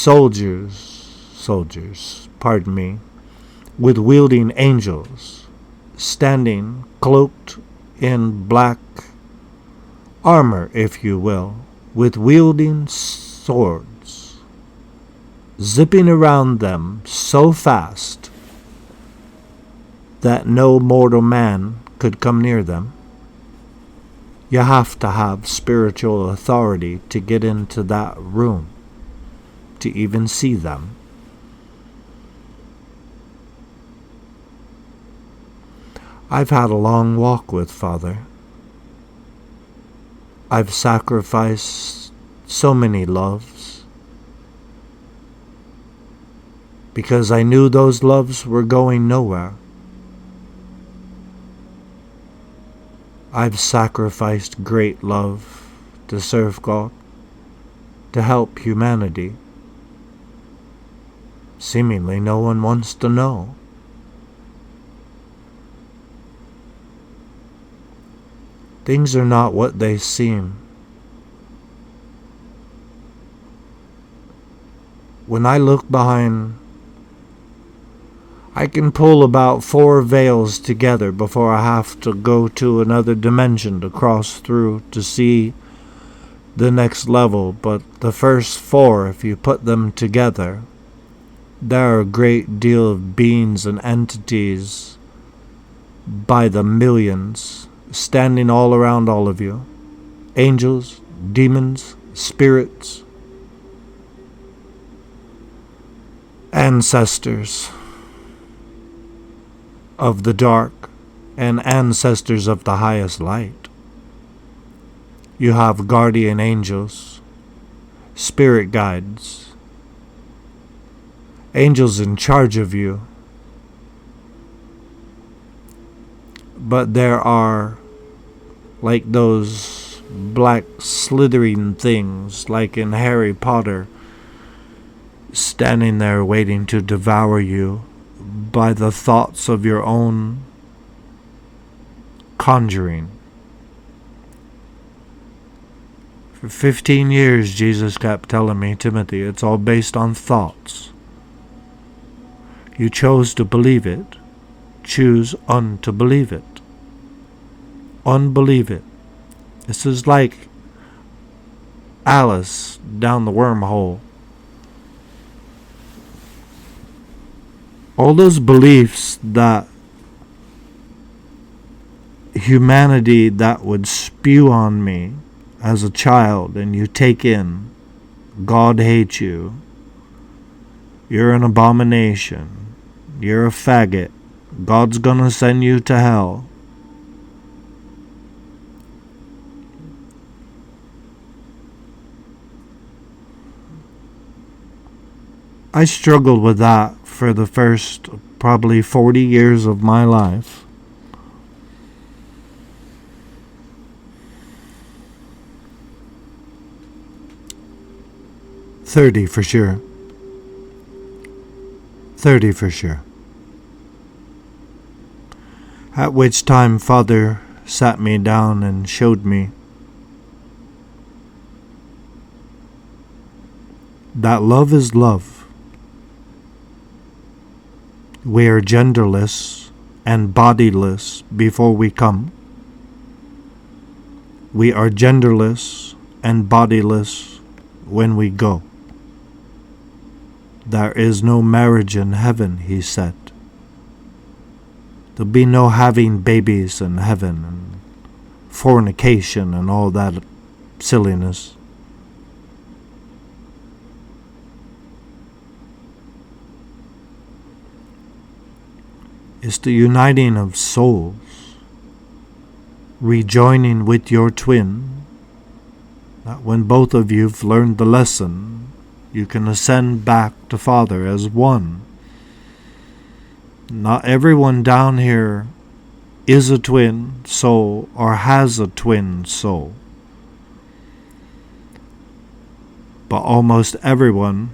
with wielding angels, standing cloaked in black armor, if you will, with wielding swords, zipping around them so fast that no mortal man could come near them. You have to have spiritual authority to get into that room, to even see them. I've had a long walk with Father. I've sacrificed so many loves because I knew those loves were going nowhere. I've sacrificed great love to serve God, to help humanity. Seemingly no one wants to know. Things are not what they seem. When I look behind, I can pull about 4 veils together before I have to go to another dimension to cross through to see the next level. But the first 4, if you put them together, there are a great deal of beings and entities by the millions standing all around all of you. Angels, demons, spirits, ancestors of the dark and ancestors of the highest light. You have guardian angels, spirit guides, angels in charge of you. But there are like those black slithering things, like in Harry Potter, standing there waiting to devour you by the thoughts of your own conjuring. For 15 years, Jesus kept telling me, Timothy, it's all based on thoughts. You chose to believe it. Choose to believe it. Unbelieve it. This is like Alice down the wormhole. All those beliefs that humanity that would spew on me as a child, and you take in, God hates you, you're an abomination, you're a faggot, God's gonna send you to hell. I struggled with that for the first probably 40 years of my life. $30 for sure. $30 for sure. At which time Father sat me down and showed me that love is love. We are genderless and bodiless before we come. We are genderless and bodiless when we go. There is no marriage in heaven, he said. There'll be no having babies in heaven and fornication and all that silliness. It's the uniting of souls, rejoining with your twin, that when both of you've learned the lesson, you can ascend back to Father as one. Not everyone down here is a twin soul or has a twin soul, but almost everyone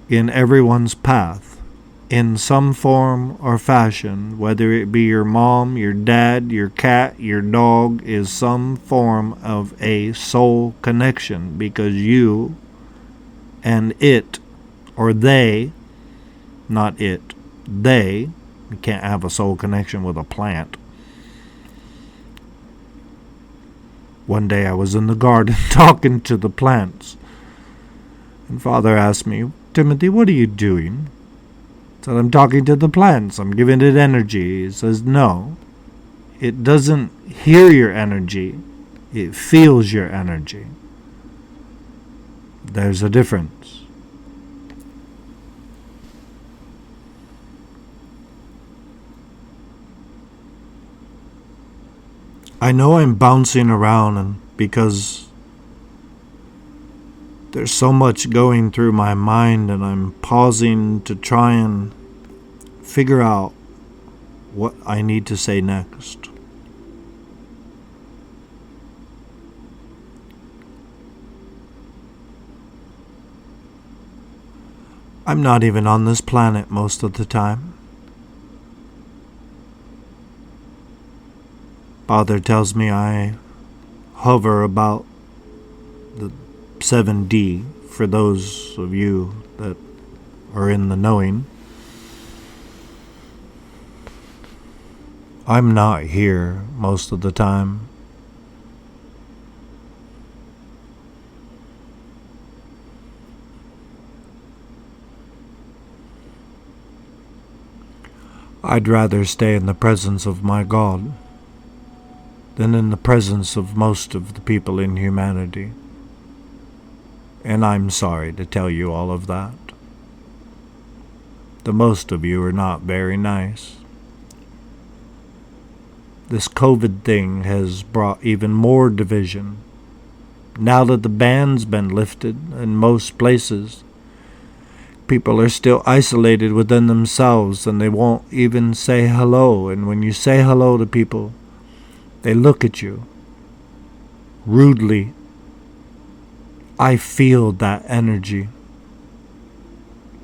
in everyone's path, in some form or fashion, whether it be your mom, your dad, your cat, your dog, is some form of a soul connection, because you and it, or they, not it, they, you can't have a soul connection with a plant. One day I was in the garden talking to the plants, and Father asked me, "Timothy, what are you doing?" I said, "I'm talking to the plants. I'm giving it energy." He says, "No, it doesn't hear your energy. It feels your energy. There's a difference." I know I'm bouncing around, and because there's so much going through my mind, and I'm pausing to try and figure out what I need to say next. I'm not even on this planet most of the time. Father tells me I hover about the 7D, for those of you that are in the knowing. I'm not here most of the time. I'd rather stay in the presence of my God than in the presence of most of the people in humanity. And I'm sorry to tell you all of that. The most of you are not very nice. This COVID thing has brought even more division. Now that the ban's been lifted in most places, people are still isolated within themselves, and they won't even say hello. And when you say hello to people, they look at you rudely. I feel that energy.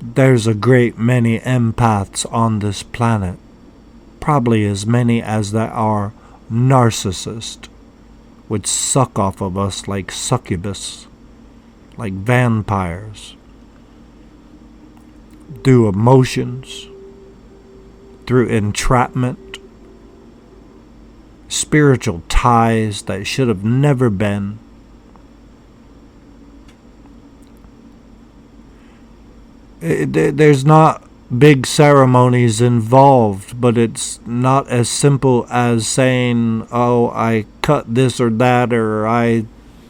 There's a great many empaths on this planet, probably as many as there are narcissists, which suck off of us like succubus, like vampires, through emotions, through entrapment, spiritual ties that should have never been. There's not big ceremonies involved, but it's not as simple as saying, "Oh, I cut this or that," or "I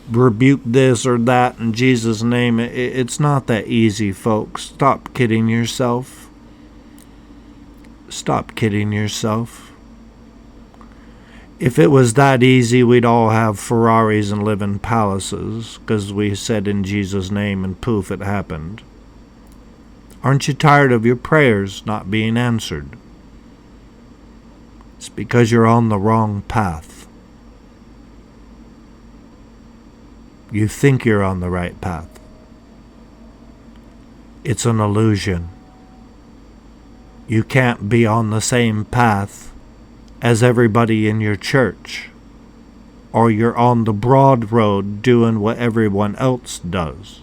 rebuke this or that in Jesus' name." It's not that easy, folks. Stop kidding yourself. Stop kidding yourself. If it was that easy, we'd all have Ferraris and live in palaces, because we said in Jesus' name and poof, it happened. Aren't you tired of your prayers not being answered? It's because you're on the wrong path. You think you're on the right path. It's an illusion. You can't be on the same path as everybody in your church, or you're on the broad road doing what everyone else does.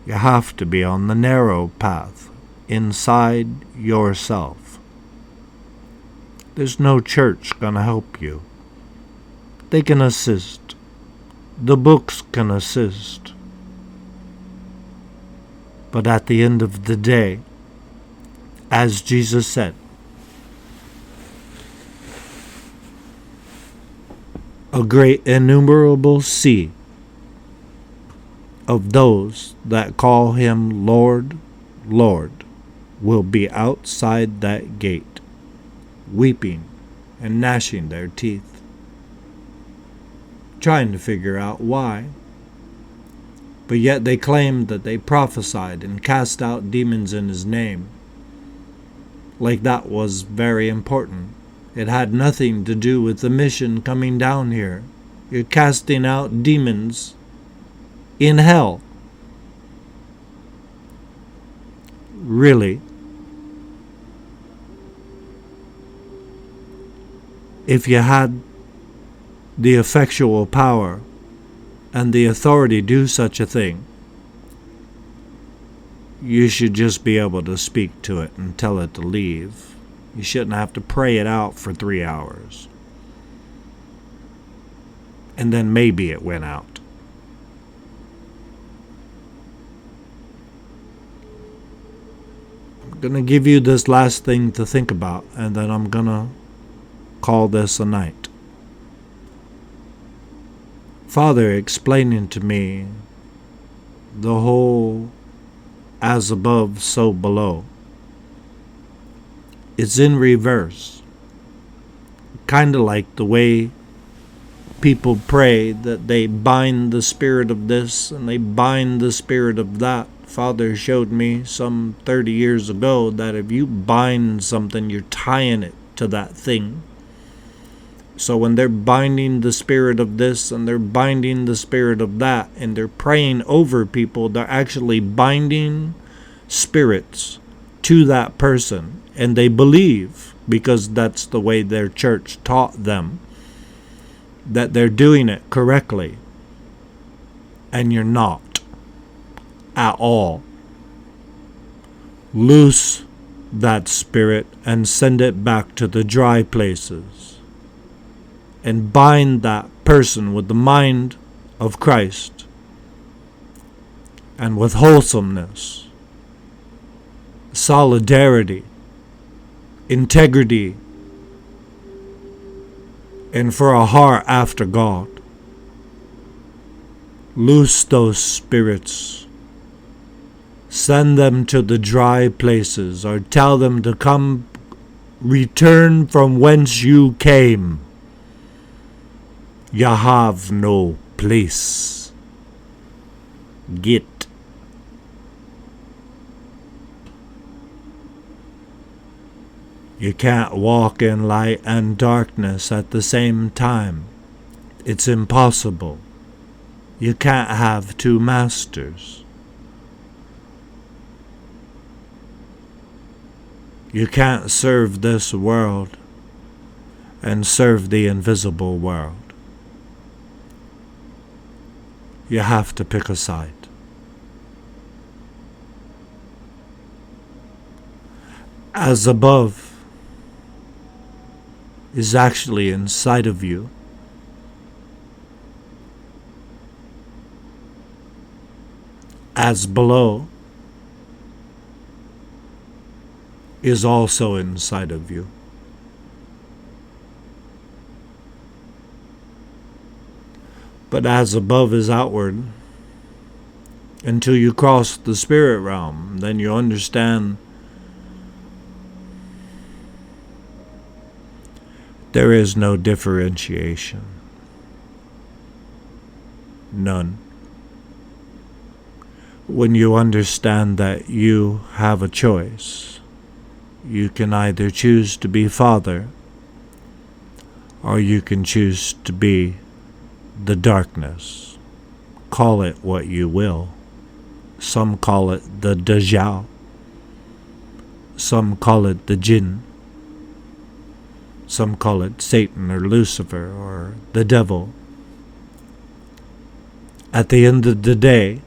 You have to be on the narrow path, inside yourself. There's no church gonna help you. They can assist. The books can assist. But at the end of the day, as Jesus said, a great innumerable sea of those that call him Lord, Lord, will be outside that gate, weeping and gnashing their teeth, trying to figure out why. But yet they claimed that they prophesied and cast out demons in his name, like that was very important. It had nothing to do with the mission coming down here. You're casting out demons in hell. Really? If you had the effectual power and the authority to do such a thing, you should just be able to speak to it and tell it to leave. You shouldn't have to pray it out for 3 hours. And then maybe it went out. I'm going to give you this last thing to think about, and then I'm going to call this a night. Father explaining to me the whole as above, so below. It's in reverse. Kind of like the way people pray that they bind the spirit of this and they bind the spirit of that. Father showed me some 30 years ago that if you bind something, you're tying it to that thing. So when they're binding the spirit of this and they're binding the spirit of that and they're praying over people, they're actually binding spirits to that person. And they believe, because that's the way their church taught them, that they're doing it correctly. And you're not at all. Loose that spirit and send it back to the dry places. And bind that person with the mind of Christ and with wholesomeness, solidarity, integrity, and for a heart after God. Loose those spirits. Send them to the dry places, or tell them to come, return from whence you came. You have no place. Get. You can't walk in light and darkness at the same time. It's impossible. You can't have two masters. You can't serve this world and serve the invisible world. You have to pick a side. As above is actually inside of you. As below is also inside of you. But as above is outward, until you cross the spirit realm, then you understand there is no differentiation. None. When you understand that you have a choice, you can either choose to be Father, or you can choose to be the darkness. Call it what you will. Some call it the Dajjal. Some call it the Jinn. Some call it Satan or Lucifer or the devil. At the end of the day,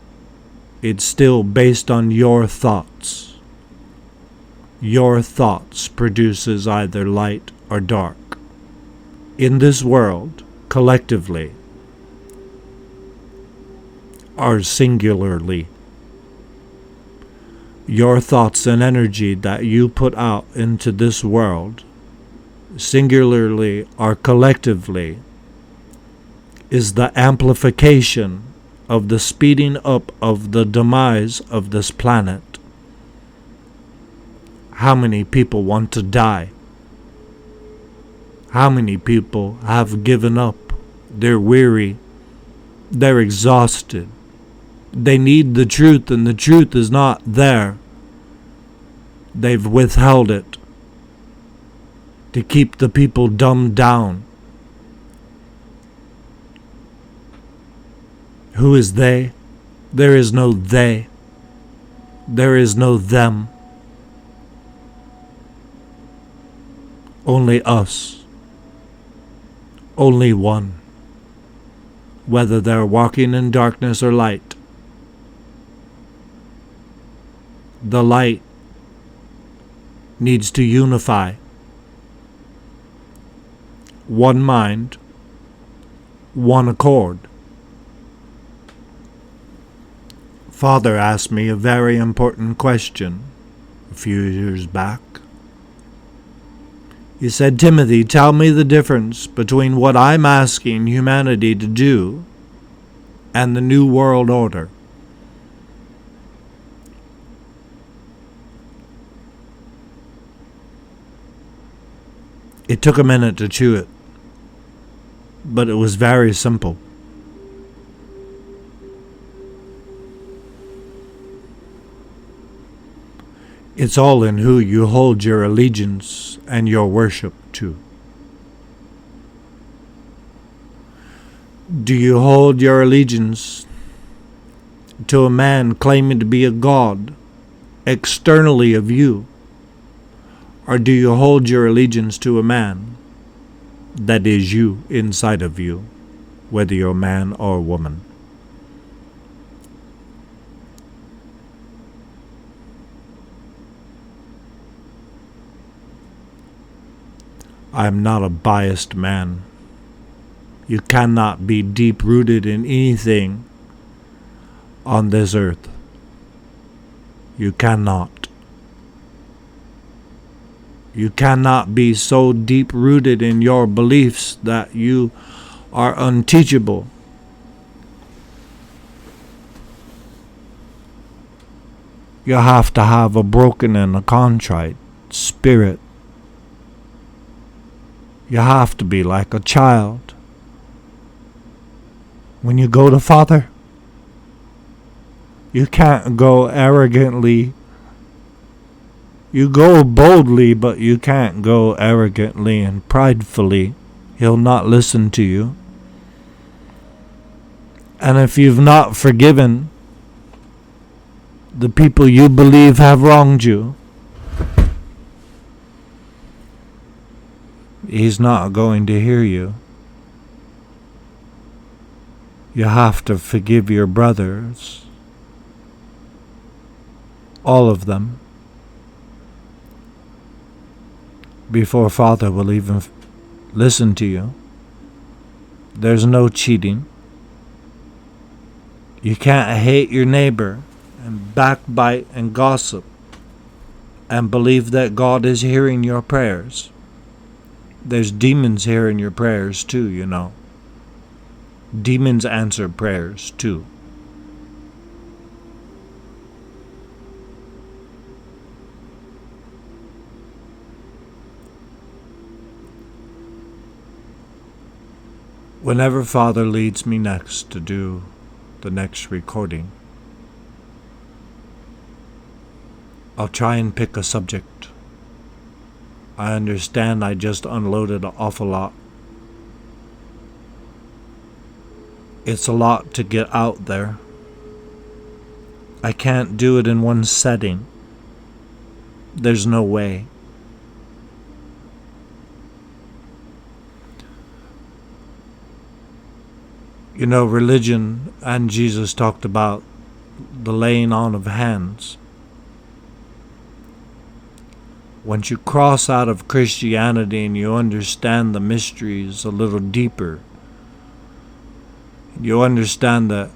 it's still based on your thoughts. Your thoughts produces either light or dark. In this world, collectively, are singularly. Your thoughts and energy that you put out into this world, singularly or collectively, is the amplification of the speeding up of the demise of this planet. How many people want to die? How many people have given up? They're weary. They're exhausted. They need the truth, and the truth is not there. They've withheld it to keep the people dumbed down. Who is they? There is no they. There is no them. Only us. Only one. Whether they're walking in darkness or light. The light needs to unify. One mind, one accord. Father asked me a very important question a few years back. He said, "Timothy, tell me the difference between what I'm asking humanity to do and the New World Order." It took a minute to chew it, but it was very simple. It's all in who you hold your allegiance and your worship to. Do you hold your allegiance to a man claiming to be a god externally of you? Or do you hold your allegiance to a man that is you inside of you, whether you're a man or a woman? I am not a biased man. You cannot be deep-rooted in anything on this earth. You cannot. You cannot be so deep-rooted in your beliefs that you are unteachable. You have to have a broken and a contrite spirit. You have to be like a child. When you go to Father, you can't go arrogantly. You go boldly, but you can't go arrogantly and pridefully. He'll not listen to you. And if you've not forgiven the people you believe have wronged you, He's not going to hear you. You have to forgive your brothers, all of them, before Father will even listen to you. There's no cheating. You can't hate your neighbor and backbite and gossip and believe that God is hearing your prayers. There's demons hearing your prayers too, you know. Demons answer prayers too. Whenever Father leads me next to do the next recording, I'll try and pick a subject. I understand I just unloaded an awful lot. It's a lot to get out there. I can't do it in one setting. There's no way. You know, religion and Jesus talked about the laying on of hands. Once you cross out of Christianity and you understand the mysteries a little deeper, you understand that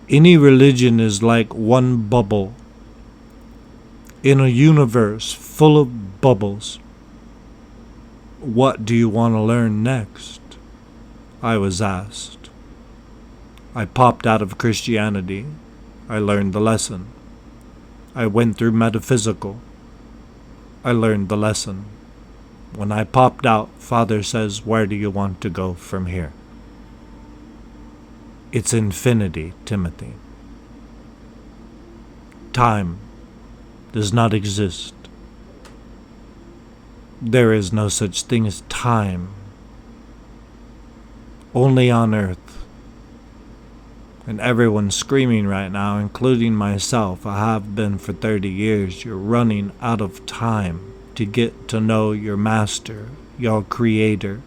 Any religion is like one bubble in a universe full of bubbles. What do you want to learn next? I was asked. I popped out of Christianity. I learned the lesson. I went through metaphysical. I learned the lesson. When I popped out, Father says, where do you want to go from here? It's infinity, Timothy. Time does not exist. There is no such thing as time. Only on earth. And everyone's screaming right now, including myself. I have been for 30 years. You're running out of time to get to know your master, your creator.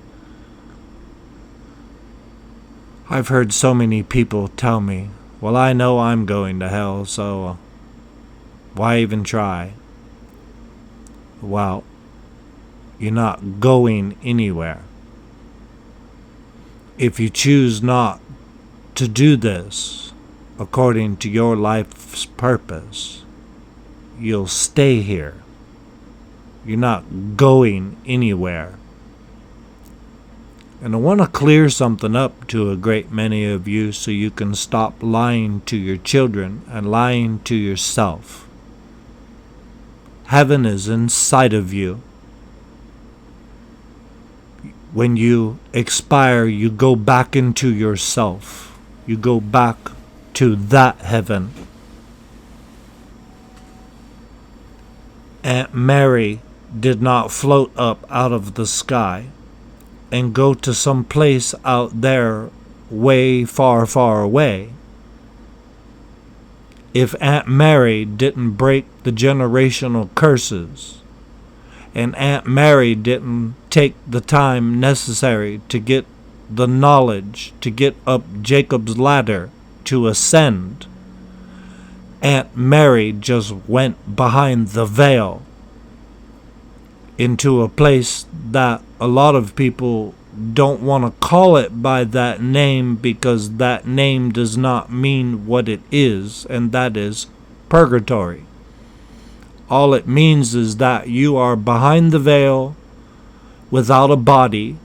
I've heard so many people tell me, well, I know I'm going to hell, so why even try? Well, you're not going anywhere. If you choose not to do this according to your life's purpose, you'll stay here. You're not going anywhere. And I want to clear something up to a great many of you so you can stop lying to your children and lying to yourself. Heaven is inside of you. When you expire, you go back into yourself. You go back to that heaven. Aunt Mary did not float up out of the sky and go to some place out there way far, far away. If Aunt Mary didn't break the generational curses, and Aunt Mary didn't take the time necessary to get the knowledge, to get up Jacob's ladder, to ascend, Aunt Mary just went behind the veil into a place that a lot of people don't want to call it by that name because that name does not mean what it is, and that is purgatory. All it means is that you are behind the veil without a body.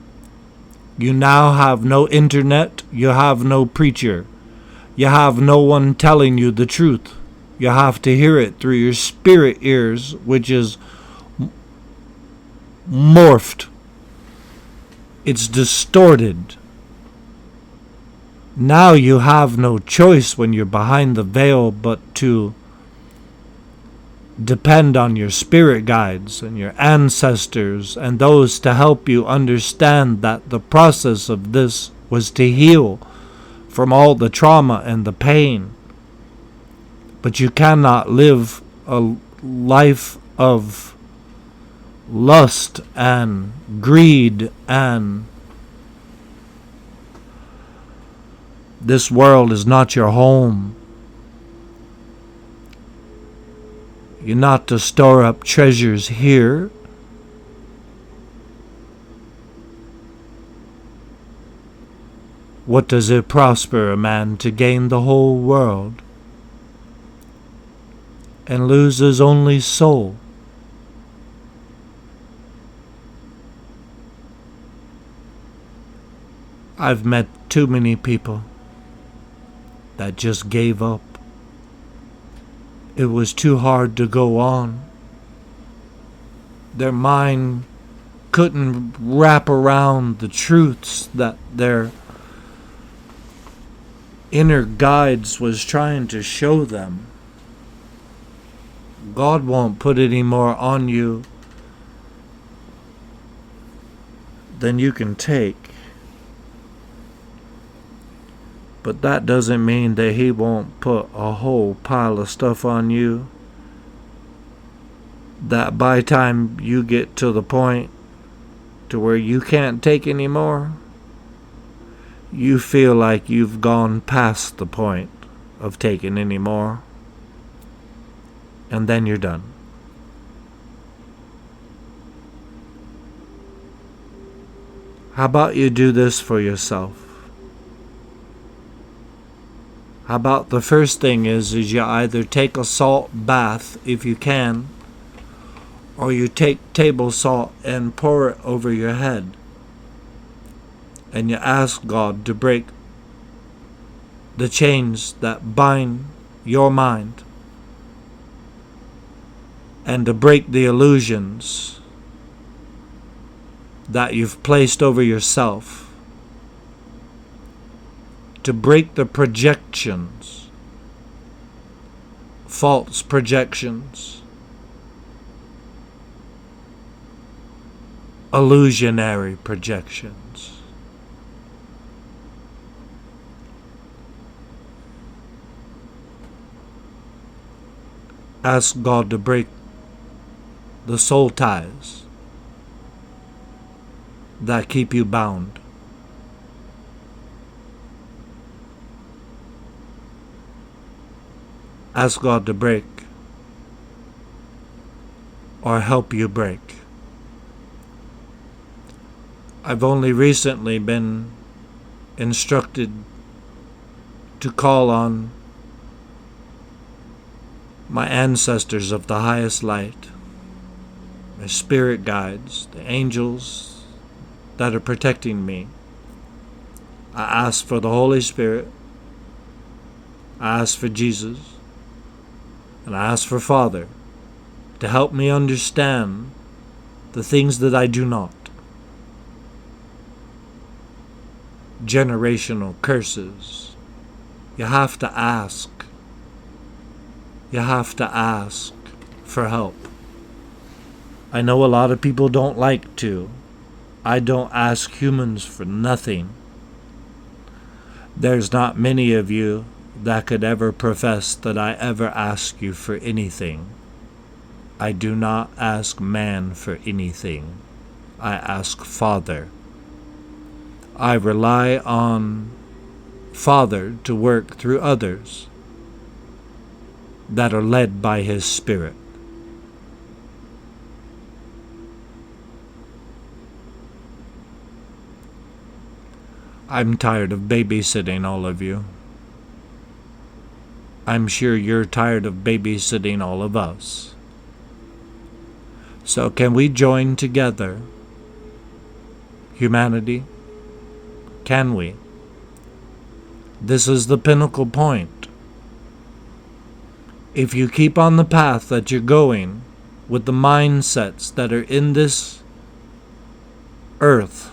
You now have no internet. You have no preacher. You have no one telling you the truth. You have to hear it through your spirit ears, which is morphed. It's distorted. Now you have no choice when you're behind the veil but to depend on your spirit guides and your ancestors and those to help you understand that the process of this was to heal from all the trauma and the pain. But you cannot live a life of lust and greed, and this world is not your home. You're not to store up treasures here. What does it prosper a man to gain the whole world and lose his only soul? I've met too many people that just gave up. It was too hard to go on. Their mind couldn't wrap around the truths that their inner guides was trying to show them. God won't put any more on you than you can take. But that doesn't mean that He won't put a whole pile of stuff on you that by the time you get to the point to where you can't take any more, you feel like you've gone past the point of taking any more, and then you're done. How about you do this for yourself? How about the first thing is you either take a salt bath if you can, or you take table salt and pour it over your head, and you ask God to break the chains that bind your mind, and to break the illusions that you've placed over yourself, to break the projections, false projections, illusionary projections. Ask God to break the soul ties that keep you bound. Ask God to break or help you break. I've only recently been instructed to call on my ancestors of the highest light, my spirit guides, the angels that are protecting me. I ask for the Holy Spirit. I ask for Jesus. And I ask for Father to help me understand the things that I do not. Generational curses. You have to ask. You have to ask for help. I know a lot of people don't like to. I don't ask humans for nothing. There's not many of you that could ever profess that I ever ask you for anything. I do not ask man for anything. I ask Father. I rely on Father to work through others that are led by His Spirit. I'm tired of babysitting all of you. I'm sure you're tired of babysitting all of us. So can we join together? Humanity? Can we? This is the pinnacle point. If you keep on the path that you're going, with the mindsets that are in this earth,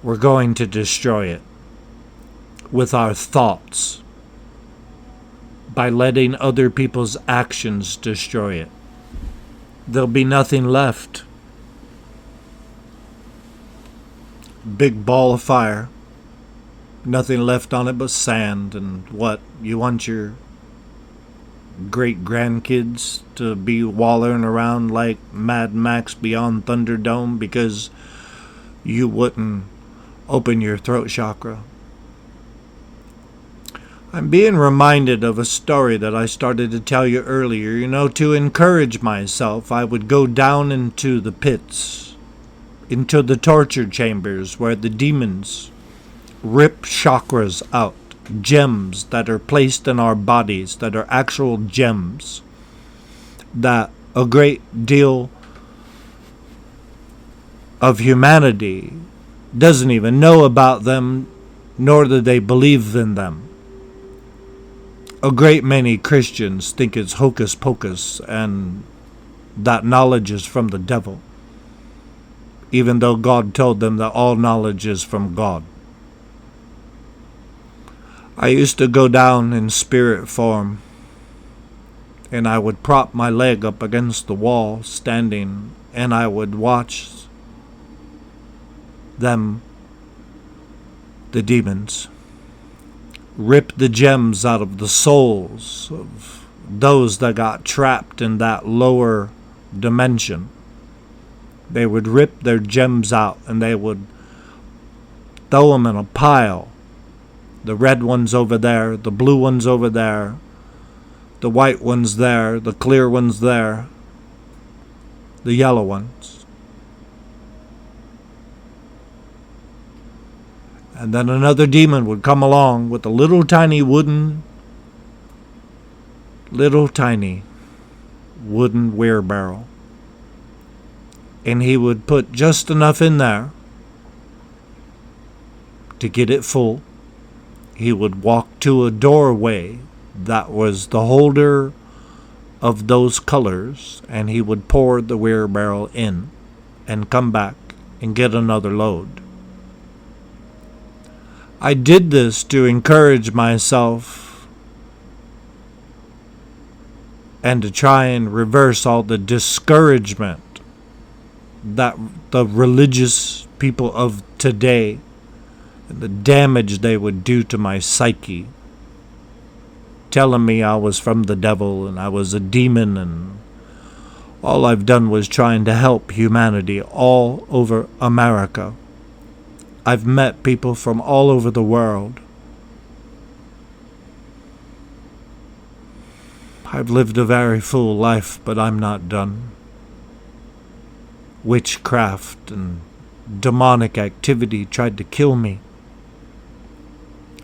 we're going to destroy it with our thoughts, by letting other people's actions destroy it. There'll be nothing left. Big ball of fire, nothing left on it but sand. And what, you want your great grandkids to be wallering around like Mad Max Beyond Thunderdome because you wouldn't open your throat chakra? I'm being reminded of a story that I started to tell you earlier. You know, to encourage myself, I would go down into the pits, into the torture chambers where the demons rip chakras out, gems that are placed in our bodies, that are actual gems, that a great deal of humanity doesn't even know about them, nor do they believe in them. A great many Christians think it's hocus pocus and that knowledge is from the devil, even though God told them that all knowledge is from God. I used to go down in spirit form, and I would prop my leg up against the wall, standing, and I would watch them, the demons, rip the gems out of the souls of those that got trapped in that lower dimension. They would rip their gems out and they would throw them in a pile. The red ones over there, the blue ones over there, the white ones there, the clear ones there, the yellow ones. And then another demon would come along with a little tiny wooden wheelbarrow. And he would put just enough in there to get it full. He would walk to a doorway that was the holder of those colors, and he would pour the wheelbarrow in and come back and get another load. I did this to encourage myself and to try and reverse all the discouragement that the religious people of today, and the damage they would do to my psyche, telling me I was from the devil and I was a demon, and all I've done was trying to help humanity all over America. I've met people from all over the world. I've lived a very full life, but I'm not done. Witchcraft and demonic activity tried to kill me,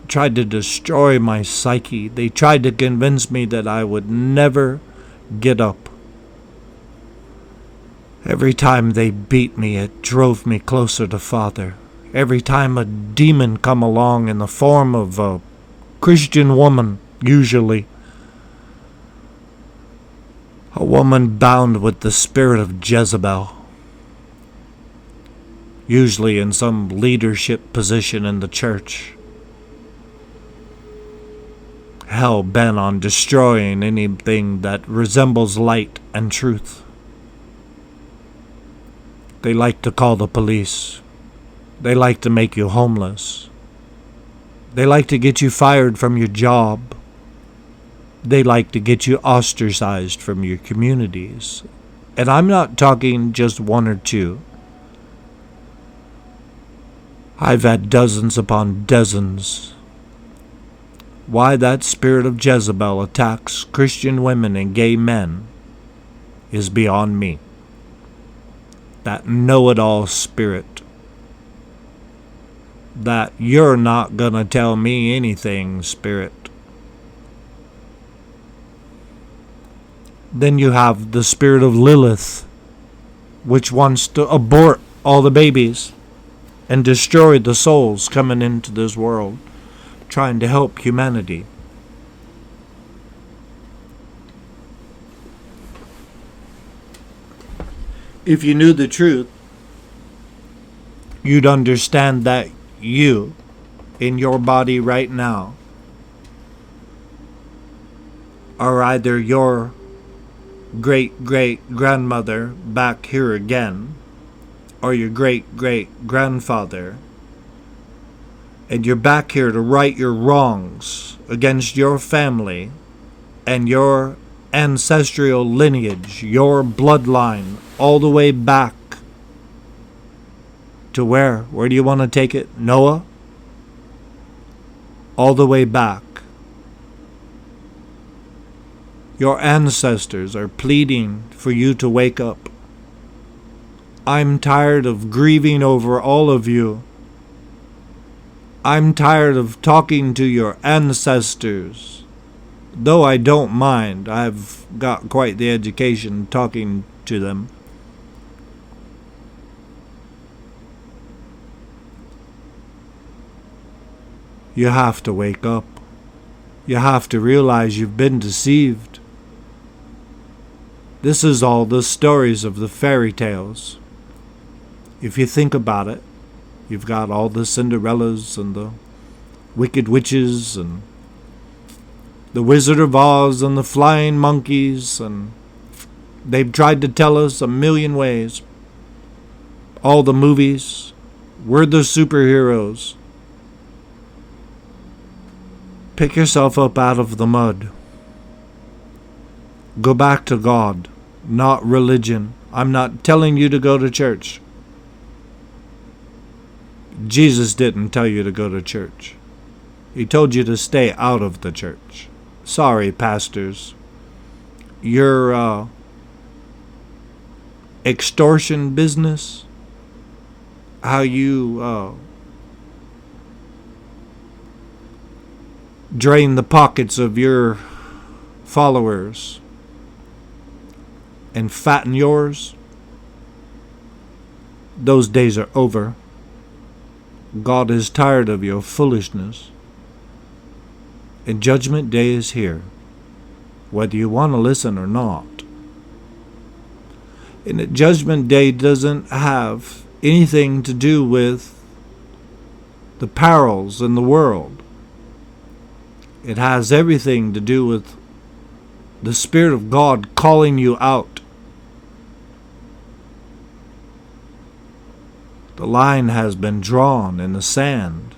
tried to destroy my psyche. They tried to convince me that I would never get up. Every time they beat me, it drove me closer to Father. Every time a demon come along in the form of a Christian woman, usually a woman bound with the spirit of Jezebel, usually in some leadership position in the church, hell bent on destroying anything that resembles light and truth. They like to call the police. They like to make you homeless. They like to get you fired from your job. They like to get you ostracized from your communities. And I'm not talking just one or two. I've had dozens upon dozens. Why that spirit of Jezebel attacks Christian women and gay men is beyond me. That know-it-all spirit. That you're not gonna tell me anything spirit. Then you have the spirit of Lilith, which wants to abort all the babies and destroy the souls coming into this world, trying to help humanity. If you knew the truth, you'd understand that you, in your body right now, are either your great-great-grandmother back here again, or your great-great-grandfather, and you're back here to right your wrongs against your family and your ancestral lineage, your bloodline, all the way back to where? Where do you want to take it? Noah? All the way back. Your ancestors are pleading for you to wake up. I'm tired of grieving over all of you. I'm tired of talking to your ancestors. Though I don't mind, I've got quite the education talking to them. You have to wake up. You have to realize you've been deceived. This is all the stories of the fairy tales. If you think about it, you've got all the Cinderellas and the Wicked Witches and the Wizard of Oz and the Flying Monkeys, and they've tried to tell us a million ways. All the movies, we're the superheroes. Pick yourself up out of the mud. Go back to God, not religion. I'm not telling you to go to church. Jesus didn't tell you to go to church. He told you to stay out of the church. Sorry, pastors. Your extortion business, how you drain the pockets of your followers and fatten yours, those days are over. God is tired of your foolishness, and Judgment Day is here, whether you want to listen or not. And Judgment Day doesn't have anything to do with the perils in the world. It has everything to do with the Spirit of God calling you out. The line has been drawn in the sand.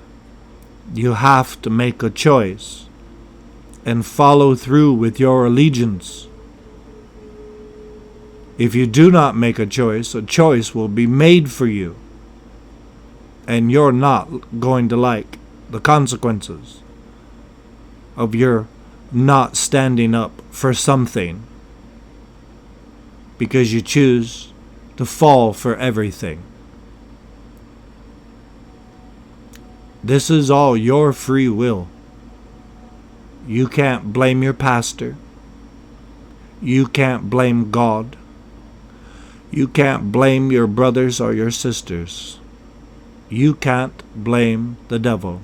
You have to make a choice and follow through with your allegiance. If you do not make a choice will be made for you, and you're not going to like the consequences of your not standing up for something because you choose to fall for everything. This is all your free will. You can't blame your pastor. You can't blame God. You can't blame your brothers or your sisters. You can't blame the devil.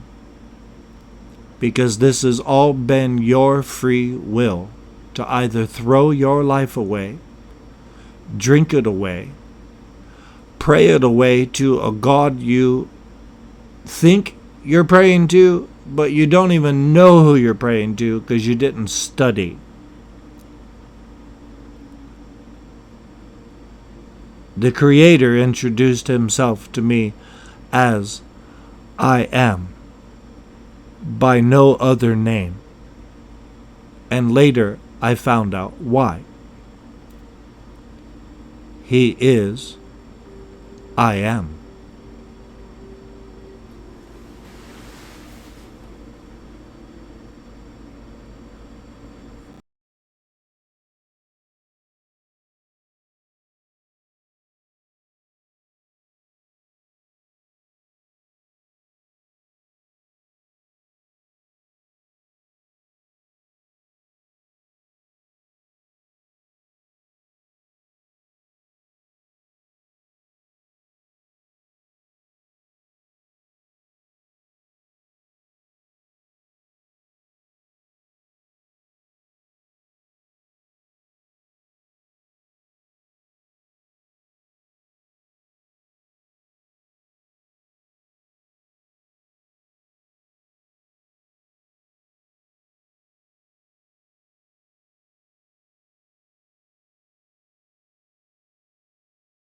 Because this has all been your free will to either throw your life away, drink it away, pray it away to a God you think you're praying to, but you don't even know who you're praying to because you didn't study. The Creator introduced himself to me as I am, by no other name. And later I found out why. He is I am.